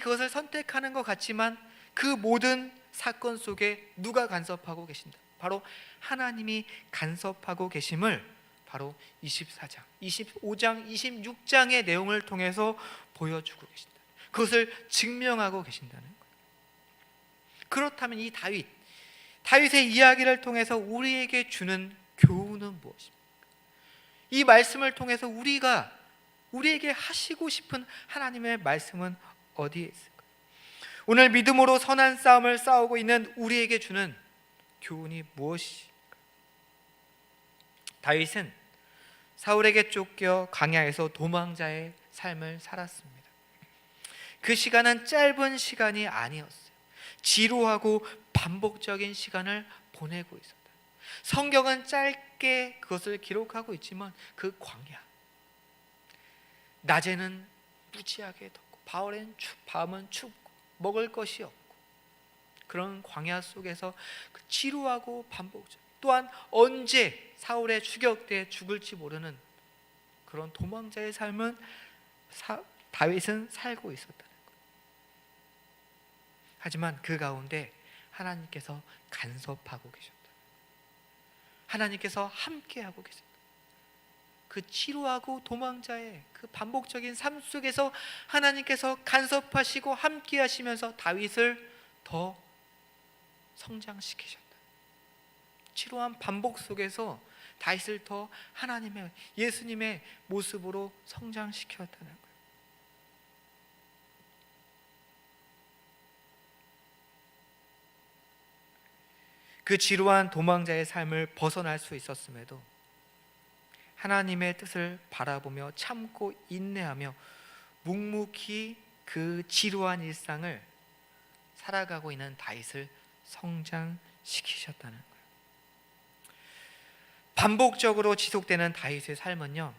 그것을 선택하는 것 같지만 그 모든 사건 속에 누가 간섭하고 계신다? 바로 하나님이 간섭하고 계심을 바로 24장, 25장, 26장의 내용을 통해서 보여주고 계신다. 그것을 증명하고 계신다는 거예요. 그렇다면 이 다윗의 이야기를 통해서 우리에게 주는 교훈은 무엇입니까? 이 말씀을 통해서 우리에게 하시고 싶은 하나님의 말씀은 어디에 있을까요? 오늘 믿음으로 선한 싸움을 싸우고 있는 우리에게 주는 교훈이 무엇일까요? 다윗은 사울에게 쫓겨 광야에서 도망자의 삶을 살았습니다. 그 시간은 짧은 시간이 아니었어요. 지루하고 반복적인 시간을 보내고 있었다. 성경은 짧게 그것을 기록하고 있지만 그 광야, 낮에는 무지하게 덥고 밤은 춥고 먹을 것이 없고 그런 광야 속에서 그 지루하고 반복적, 또한 언제 사울의 추격대에 죽을지 모르는 그런 도망자의 삶은 다윗은 살고 있었다는 거예요. 하지만 그 가운데 하나님께서 간섭하고 계셨다. 하나님께서 함께하고 계셨다. 그 지루하고 도망자의 그 반복적인 삶 속에서 하나님께서 간섭하시고 함께하시면서 다윗을 더 성장시키셨다. 지루한 반복 속에서 다윗을 더 하나님의, 예수님의 모습으로 성장시켰다는 거예요. 그 지루한 도망자의 삶을 벗어날 수 있었음에도 하나님의 뜻을 바라보며 참고 인내하며 묵묵히 그 지루한 일상을 살아가고 있는 다윗을 성장시키셨다는 거예요. 반복적으로 지속되는 다윗의 삶은요,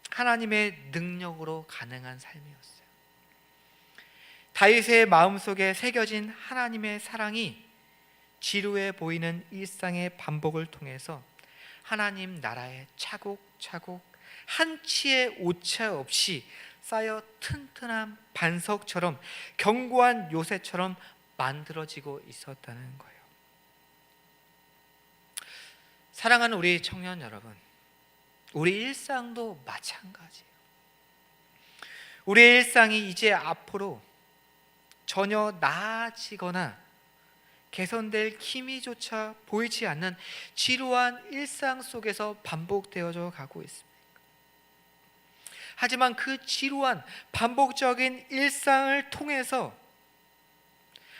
하나님의 능력으로 가능한 삶이었어요. 다윗의 마음속에 새겨진 하나님의 사랑이 지루해 보이는 일상의 반복을 통해서 하나님 나라에 차곡차곡 한치의 오차 없이 쌓여 튼튼한 반석처럼 견고한 요새처럼 만들어지고 있었다는 거예요. 사랑하는 우리 청년 여러분, 우리 일상도 마찬가지예요. 우리의 일상이 이제 앞으로 전혀 나아지거나 개선될 기미조차 보이지 않는 지루한 일상 속에서 반복되어져 가고 있습니다. 하지만 그 지루한 반복적인 일상을 통해서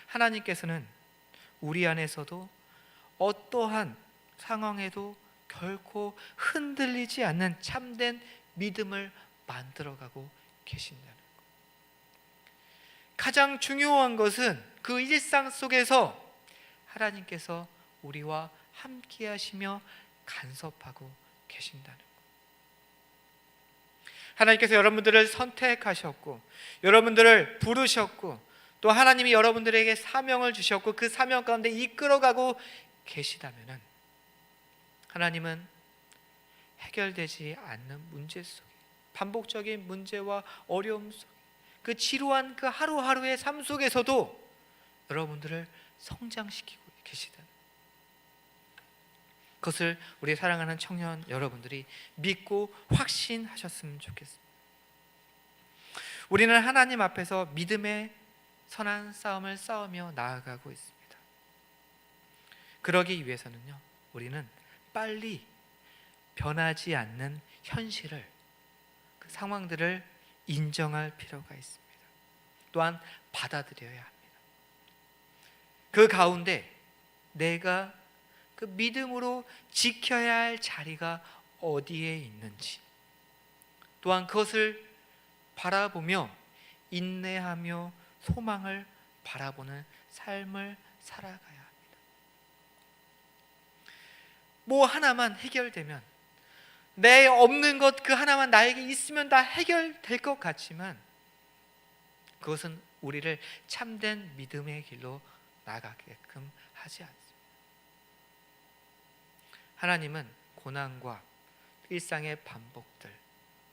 하나님께서는 우리 안에서도 어떠한 상황에도 결코 흔들리지 않는 참된 믿음을 만들어가고 계신다는 것. 가장 중요한 것은 그 일상 속에서 하나님께서 우리와 함께 하시며 간섭하고 계신다는 것. 하나님께서 여러분들을 선택하셨고 여러분들을 부르셨고 또 하나님이 여러분들에게 사명을 주셨고 그 사명 가운데 이끌어가고 계시다면 하나님은 해결되지 않는 문제 속에, 반복적인 문제와 어려움 속에, 그 지루한 그 하루하루의 삶 속에서도 여러분들을 성장시키고 계시다는 그것을 우리 사랑하는 청년 여러분들이 믿고 확신하셨으면 좋겠습니다. 우리는 하나님 앞에서 믿음의 선한 싸움을 싸우며 나아가고 있습니다. 그러기 위해서는요, 우리는 빨리 변하지 않는 현실을, 그 상황들을 인정할 필요가 있습니다. 또한 받아들여야 합니다. 그 가운데 내가 그 믿음으로 지켜야 할 자리가 어디에 있는지, 또한 그것을 바라보며 인내하며 소망을 바라보는 삶을 살아가야 합니다. 뭐 하나만 해결되면, 내 없는 것 그 하나만 나에게 있으면 다 해결될 것 같지만 그것은 우리를 참된 믿음의 길로 나가게끔 하지 않습니다. 하나님은 고난과 일상의 반복들,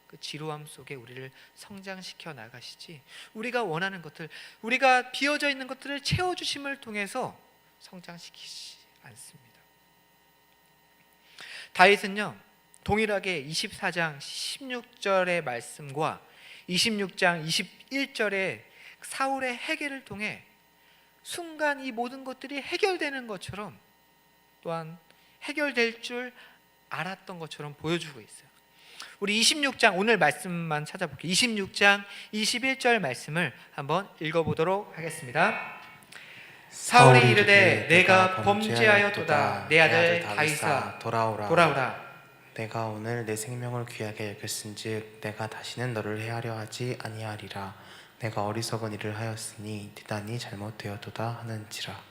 그 지루함 속에 우리를 성장시켜 나가시지, 우리가 원하는 것들, 우리가 비어져 있는 것들을 채워주심을 통해서 성장시키지 않습니다. 다윗은요, 동일하게 24장 16절의 말씀과 26장 21절의 사울의 해결을 통해 순간 이 모든 것들이 해결되는 것처럼, 또한 해결될 줄 알았던 것처럼 보여주고 있어요. 우리 26장 오늘 말씀만 찾아볼게요. 26장 21절 말씀을 한번 읽어보도록 하겠습니다. 사울이 이르되 내가 범죄하였도다. 내 아들 다윗아 돌아오라. 내가 오늘 내 생명을 귀하게 여겼은즉 내가 다시는 너를 해하려 하지 아니하리라. 내가 어리석은 일을 하였으니 대단히 잘못되었도다 하는지라.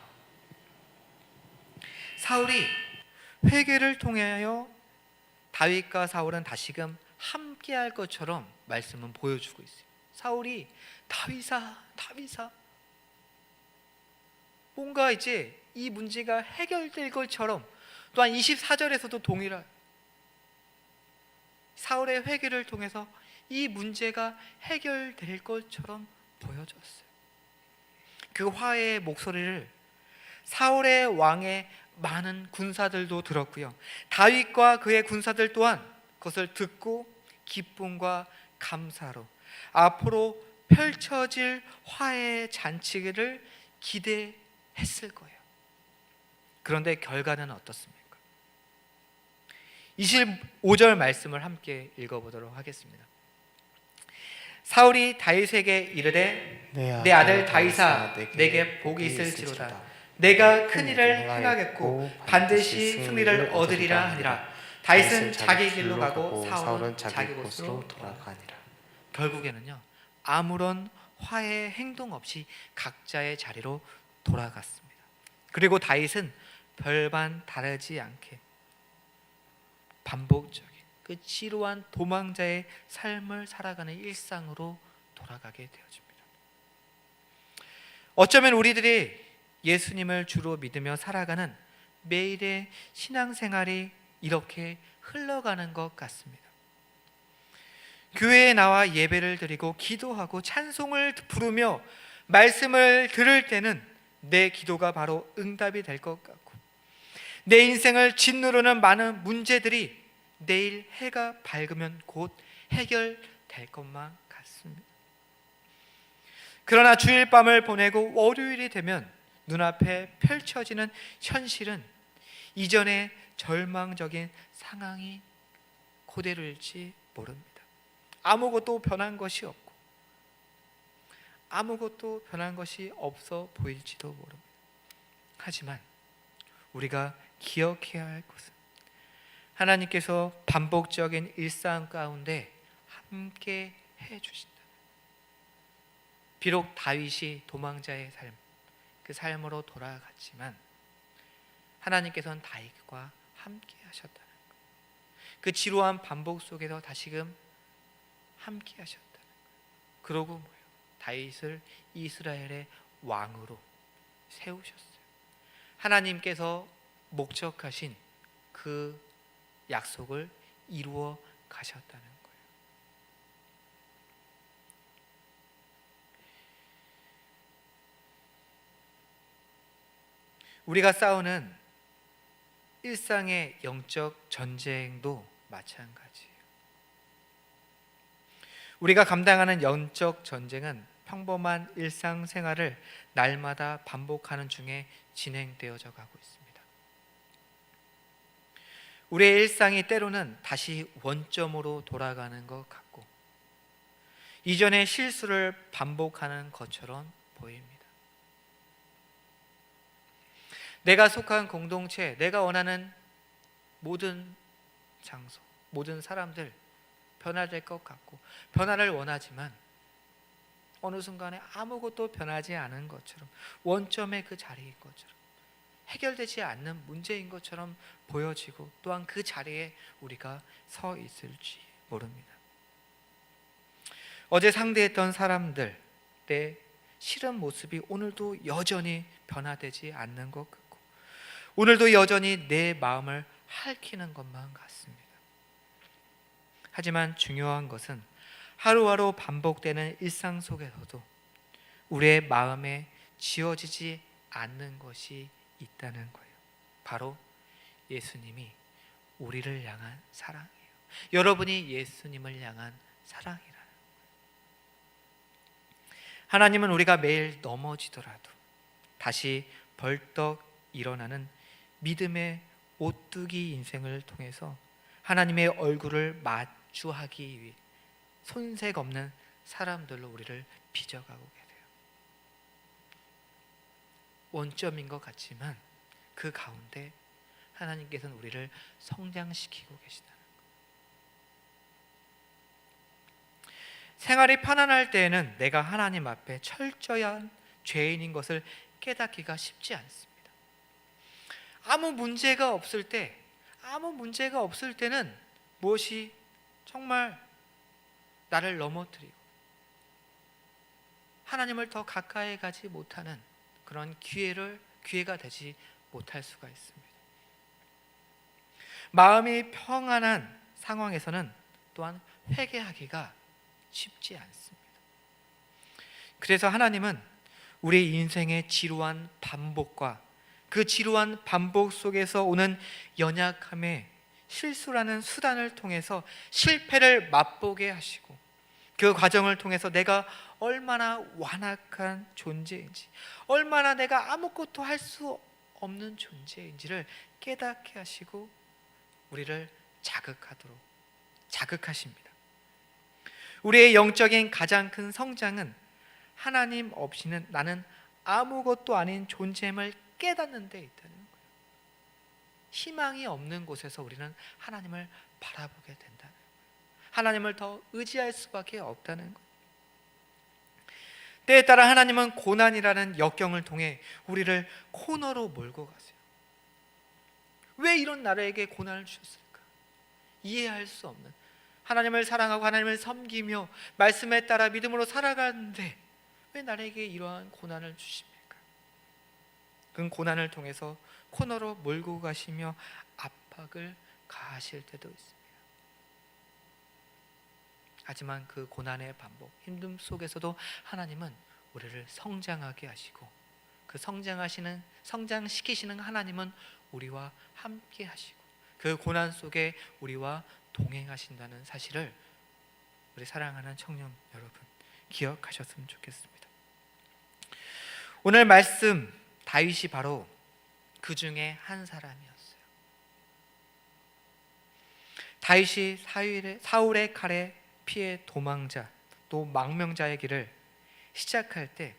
사울이 회개를 통하여 다윗과 사울은 다시금 함께할 것처럼 말씀은 보여주고 있어요. 사울이 다윗아 뭔가 이제 이 문제가 해결될 것처럼, 또한 24절에서도 동일한 사울의 회개를 통해서 이 문제가 해결될 것처럼 보여줬어요. 그 화해의 목소리를 사울의 왕의 많은 군사들도 들었고요, 다윗과 그의 군사들 또한 그것을 듣고 기쁨과 감사로 앞으로 펼쳐질 화해의 잔치를 기대했을 거예요. 그런데 결과는 어떻습니까? 25절 말씀을 함께 읽어보도록 하겠습니다. 사울이 다윗에게 이르되 내 아들 다윗아 내게 복이 있을지로다. 내가 큰 일을 행하겠고 반드시 승리를 얻으리라 하니라. 다윗은 자기 길로 가고 사울은 자기 곳으로 돌아가니라. 결국에는요, 아무런 화해 행동 없이 각자의 자리로 돌아갔습니다. 그리고 다윗은 별반 다르지 않게 반복적인 그 지루한 도망자의 삶을 살아가는 일상으로 돌아가게 되어집니다. 어쩌면 우리들이 예수님을 주로 믿으며 살아가는 매일의 신앙생활이 이렇게 흘러가는 것 같습니다. 교회에 나와 예배를 드리고 기도하고 찬송을 부르며 말씀을 들을 때는 내 기도가 바로 응답이 될 것 같고, 내 인생을 짓누르는 많은 문제들이 내일 해가 밝으면 곧 해결될 것만 같습니다. 그러나 주일 밤을 보내고 월요일이 되면 눈앞에 펼쳐지는 현실은 이전의 절망적인 상황이 그대로일지 모릅니다. 아무것도 변한 것이 없고 아무것도 변한 것이 없어 보일지도 모릅니다. 하지만 우리가 기억해야 할 것은 하나님께서 반복적인 일상 가운데 함께 해주신다. 비록 다윗이 도망자의 삶, 그 삶으로 돌아갔지만 하나님께서는 다윗과 함께 하셨다는 것, 그 지루한 반복 속에서 다시금 함께 하셨다는 것. 그러고 뭐예요? 다윗을 이스라엘의 왕으로 세우셨어요. 하나님께서 목적하신 그 약속을 이루어 가셨다는 거예요. 우리가 싸우는 일상의 영적 전쟁도 마찬가지예요. 우리가 감당하는 영적 전쟁은 평범한 일상생활을 날마다 반복하는 중에 진행되어져 가고 있습니다. 우리의 일상이 때로는 다시 원점으로 돌아가는 것 같고 이전의 실수를 반복하는 것처럼 보입니다. 내가 속한 공동체, 내가 원하는 모든 장소, 모든 사람들 변화될 것 같고 변화를 원하지만 어느 순간에 아무것도 변하지 않은 것처럼, 원점의 그 자리인 것처럼, 해결되지 않는 문제인 것처럼 보여지고 또한 그 자리에 우리가 서 있을지 모릅니다. 어제 상대했던 사람들 내 싫은 모습이 오늘도 여전히 변화되지 않는 것 같고 오늘도 여전히 내 마음을 핥히는 것만 같습니다. 하지만 중요한 것은 하루하루 반복되는 일상 속에서도 우리의 마음에 지워지지 않는 것이 있다는 거예요. 바로 예수님이 우리를 향한 사랑이에요. 여러분이 예수님을 향한 사랑이라는 거예요. 하나님은 우리가 매일 넘어지더라도 다시 벌떡 일어나는 믿음의 오뚜기 인생을 통해서 하나님의 얼굴을 마주하기 위해 손색 없는 사람들로 우리를 빚어가고 계세요. 원점인 것 같지만 그 가운데 하나님께서는 우리를 성장시키고 계시다는 것. 생활이 편안할 때에는 내가 하나님 앞에 철저한 죄인인 것을 깨닫기가 쉽지 않습니다. 아무 문제가 없을 때는 무엇이 정말 나를 넘어뜨리고 하나님을 더 가까이 가지 못하는 그런 기회가 되지 못할 수가 있습니다. 마음이 평안한 상황에서는 또한 회개하기가 쉽지 않습니다. 그래서 하나님은 우리 인생의 지루한 반복과 그 지루한 반복 속에서 오는 연약함의 실수라는 수단을 통해서 실패를 맛보게 하시고 그 과정을 통해서 내가 얼마나 완악한 존재인지, 얼마나 내가 아무것도 할 수 없는 존재인지를 깨닫게 하시고 우리를 자극하십니다. 우리의 영적인 가장 큰 성장은 하나님 없이는 나는 아무것도 아닌 존재임을 깨닫는 데 있다는 거예요. 희망이 없는 곳에서 우리는 하나님을 바라보게 된다는 거예요. 하나님을 더 의지할 수밖에 없다는 거예요. 때에 따라 하나님은 고난이라는 역경을 통해 우리를 코너로 몰고 가세요. 왜 이런 나라에게 고난을 주셨을까? 이해할 수 없는, 하나님을 사랑하고 하나님을 섬기며 말씀에 따라 믿음으로 살아가는데 왜 나에게 이러한 고난을 주십니까? 그 고난을 통해서 코너로 몰고 가시며 압박을 가하실 때도 있습니다. 하지만 그 고난의 반복, 힘듦 속에서도 하나님은 우리를 성장하게 하시고, 그 성장시키시는 하나님은 우리와 함께 하시고, 그 고난 속에 우리와 동행하신다는 사실을 우리 사랑하는 청년 여러분 기억하셨으면 좋겠습니다. 오늘 말씀, 다윗이 바로 그 중에 한 사람이었어요. 다윗이 사울의 칼에 피해 도망자, 또 망명자의 길을 시작할 때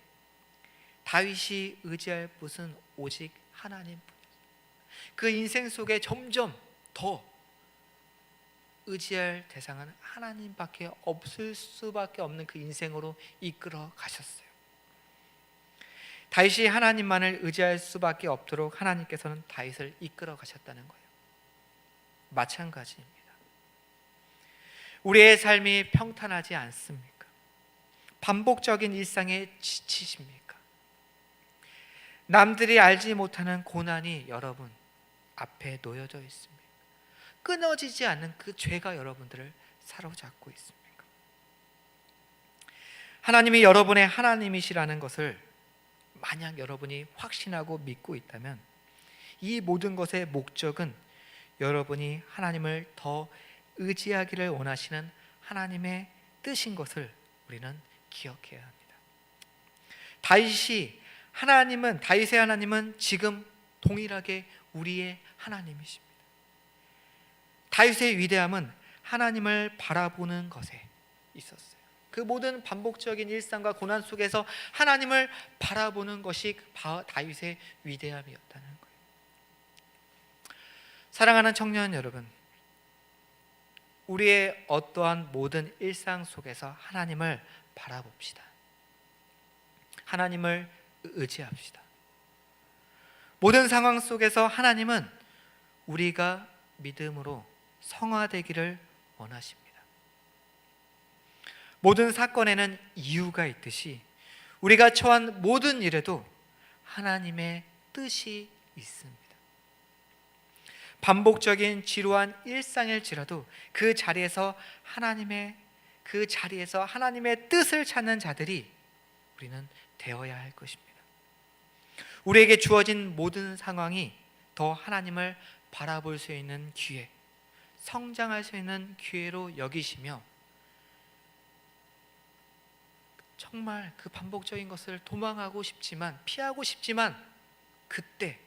다윗이 의지할 곳은 오직 하나님뿐이었어요. 그 인생 속에 점점 더 의지할 대상은 하나님밖에 없을 수밖에 없는 그 인생으로 이끌어 가셨어요. 다윗이 하나님만을 의지할 수밖에 없도록 하나님께서는 다윗을 이끌어 가셨다는 거예요. 마찬가지입니다. 우리의 삶이 평탄하지 않습니까? 반복적인 일상에 지치십니까? 남들이 알지 못하는 고난이 여러분 앞에 놓여져 있습니다. 끊어지지 않는 그 죄가 여러분들을 사로잡고 있습니까? 하나님이 여러분의 하나님이시라는 것을 만약 여러분이 확신하고 믿고 있다면 이 모든 것의 목적은 여러분이 하나님을 더 의지하기를 원하시는 하나님의 뜻인 것을 우리는 기억해야 합니다. 다윗의 하나님은 지금 동일하게 우리의 하나님이십니다. 다윗의 위대함은 하나님을 바라보는 것에 있었어요. 그 모든 반복적인 일상과 고난 속에서 하나님을 바라보는 것이 다윗의 위대함이었다는 거예요. 사랑하는 청년 여러분, 우리의 어떠한 모든 일상 속에서 하나님을 바라봅시다. 하나님을 의지합시다. 모든 상황 속에서 하나님은 우리가 믿음으로 성화되기를 원하십니다. 모든 사건에는 이유가 있듯이 우리가 처한 모든 일에도 하나님의 뜻이 있습니다. 반복적인 지루한 일상일지라도 그 자리에서 하나님의 뜻을 찾는 자들이 우리는 되어야 할 것입니다. 우리에게 주어진 모든 상황이 더 하나님을 바라볼 수 있는 기회, 성장할 수 있는 기회로 여기시며 정말 그 반복적인 것을 도망하고 싶지만, 피하고 싶지만 그때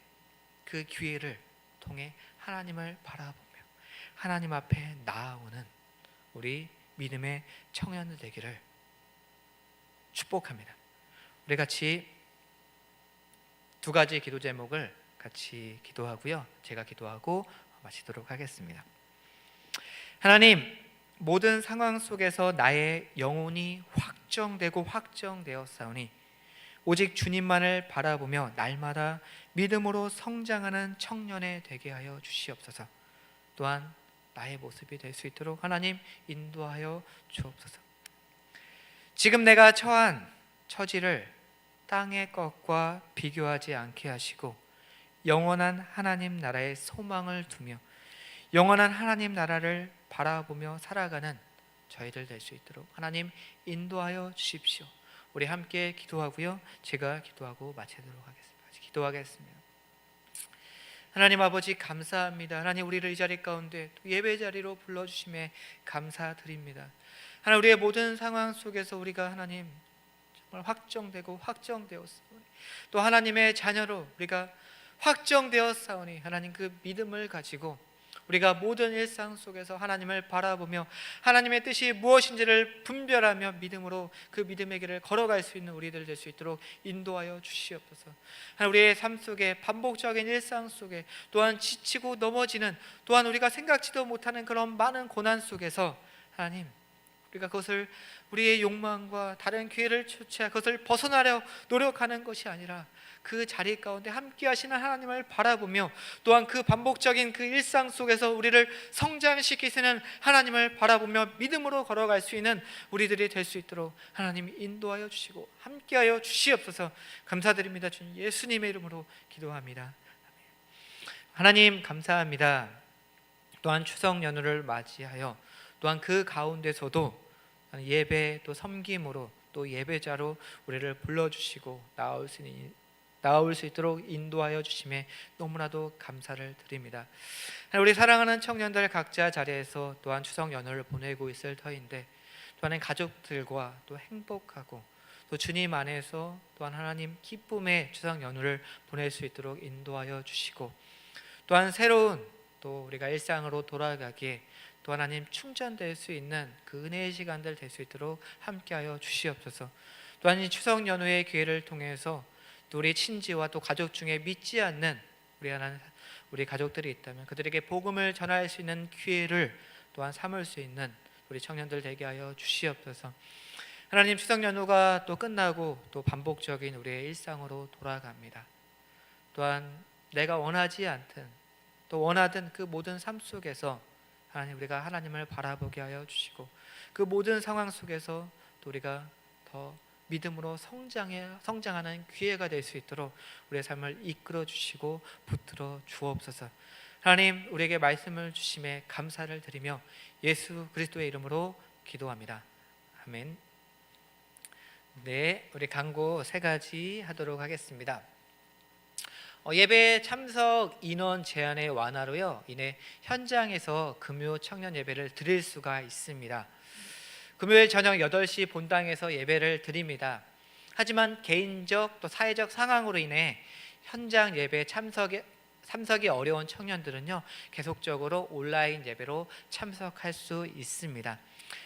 그 기회를 통해 하나님을 바라보며 하나님 앞에 나아오는 우리 믿음의 청년들 되기를 축복합니다. 우리 같이 두 가지 기도 제목을 같이 기도하고요, 제가 기도하고 마치도록 하겠습니다. 하나님, 모든 상황 속에서 나의 영혼이 확정되었사오니 오직 주님만을 바라보며 날마다 믿음으로 성장하는 청년이 되게 하여 주시옵소서. 또한 나의 모습이 될 수 있도록 하나님 인도하여 주옵소서. 지금 내가 처한 처지를 땅의 것과 비교하지 않게 하시고 영원한 하나님 나라의 소망을 두며 영원한 하나님 나라를 바라보며 살아가는 저희들 될 수 있도록 하나님 인도하여 주십시오. 우리 함께 기도하고요, 제가 기도하고 마치도록 하겠습니다. 기도하겠습니다. 하나님 아버지 감사합니다. 하나님, 우리를 이 자리 가운데 예배 자리로 불러주심에 감사드립니다. 하나님, 우리의 모든 상황 속에서 우리가 하나님 정말 확정되었사오니 또 하나님의 자녀로 우리가 확정되었사오니 하나님 그 믿음을 가지고 우리가 모든 일상 속에서 하나님을 바라보며 하나님의 뜻이 무엇인지를 분별하며 믿음으로 그 믿음의 길을 걸어갈 수 있는 우리들 될 수 있도록 인도하여 주시옵소서. 우리의 삶 속에 반복적인 일상 속에 또한 지치고 넘어지는, 또한 우리가 생각지도 못하는 그런 많은 고난 속에서 하나님, 우리가 그것을 우리의 욕망과 다른 기회를 초치하 그것을 벗어나려 노력하는 것이 아니라 그 자리 가운데 함께 하시는 하나님을 바라보며 또한 그 반복적인 그 일상 속에서 우리를 성장시키시는 하나님을 바라보며 믿음으로 걸어갈 수 있는 우리들이 될 수 있도록 하나님 인도하여 주시고 함께하여 주시옵소서. 감사드립니다. 주님 예수님의 이름으로 기도합니다. 하나님 감사합니다. 또한 추석 연휴를 맞이하여 또한 그 가운데서도 예배 또 섬김으로 또 예배자로 우리를 불러주시고 나올 수 있도록 인도하여 주심에 너무나도 감사를 드립니다. 우리 사랑하는 청년들 각자 자리에서 또한 추석 연휴를 보내고 있을 터인데 또한 가족들과 또 행복하고 또 주님 안에서 또한 하나님 기쁨의 추석 연휴를 보낼 수 있도록 인도하여 주시고 또한 새로운 또 우리가 일상으로 돌아가기에 또 하나님 충전될 수 있는 그 은혜의 시간들 될 수 있도록 함께하여 주시옵소서. 또한 이 추석 연휴의 기회를 통해서 또 우리 친지와 또 가족 중에 믿지 않는 우리 가족들이 있다면 그들에게 복음을 전할 수 있는 기회를 또한 삼을 수 있는 우리 청년들 되게 하여 주시옵소서. 하나님 추석 연휴가 또 끝나고 또 반복적인 우리의 일상으로 돌아갑니다. 또한 내가 원하지 않든 또 원하든 그 모든 삶 속에서 하나님 우리가 하나님을 바라보게 하여 주시고 그 모든 상황 속에서 또 우리가 더 믿음으로 성장하는 기회가 될 수 있도록 우리의 삶을 이끌어 주시고 붙들어 주옵소서. 하나님 우리에게 말씀을 주심에 감사를 드리며 예수 그리스도의 이름으로 기도합니다. 아멘. 네, 우리 광고 3가지 하도록 하겠습니다. 예배 참석 인원 제한의 완화로요 이내 현장에서 금요 청년 예배를 드릴 수가 있습니다. 금요일 저녁 8시 본당에서 예배를 드립니다. 하지만 개인적 또 사회적 상황으로 인해 현장 예배 참석이 어려운 청년들은요 계속적으로 온라인 예배로 참석할 수 있습니다.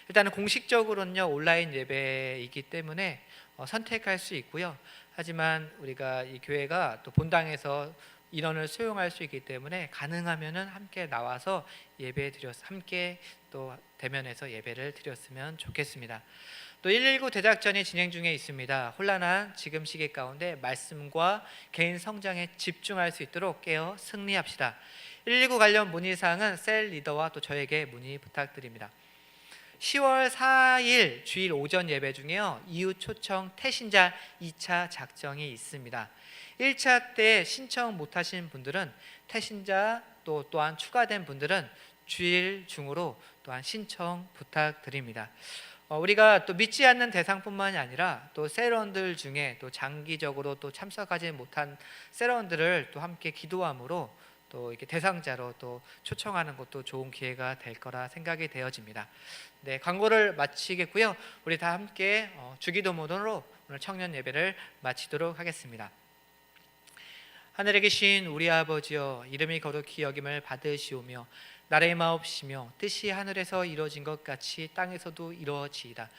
일단은 공식적으로는요 온라인 예배이기 때문에 선택할 수 있고요. 하지만 우리가 이 교회가 또 본당에서 인원을 수용할 수 있기 때문에 가능하면은 함께 나와서 함께 또 대면해서 예배를 드렸으면 좋겠습니다. 또 119 대작전이 진행 중에 있습니다. 혼란한 지금 시기 가운데 말씀과 개인 성장에 집중할 수 있도록 깨어 승리합시다. 119 관련 문의사항은 셀 리더와 또 저에게 문의 부탁드립니다. 10월 4일 주일 오전 예배 중에요 이웃 초청 태신자 2차 작정이 있습니다. 1차 때 신청 못하신 분들은 태신자 또한 추가된 분들은 주일 중으로 또한 신청 부탁드립니다. 우리가 또 믿지 않는 대상뿐만이 아니라 또 세런들 중에 또 장기적으로 또 참석하지 못한 세런들을 또 함께 기도함으로 또 이렇게 대상자로 또 초청하는 것도 좋은 기회가 될 거라 생각이 되어집니다. 네, 광고를 마치겠고요. 우리 다 함께 주기도문으로 오늘 청년 예배를 마치도록 하겠습니다. 하늘에 계신 우리 아버지여, 이름이 거룩히 여김을 받으시오며 나라의 마옵시며 뜻이 하늘에서 이루어진 것 같이 땅에서도 이루어지이다.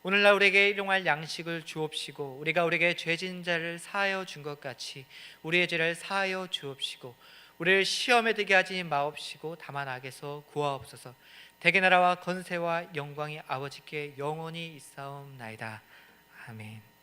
오늘날 우리에게 일용할 양식을 주옵시고 우리가 우리에게 죄진 자를 사하여 준 것 같이 우리의 죄를 사하여 주옵시고 우리를 시험에 들게 하지 마옵시고 다만 악에서 구하옵소서. 대개 나라와 건세와 영광이 아버지께 영원히 있사옵나이다. 아멘.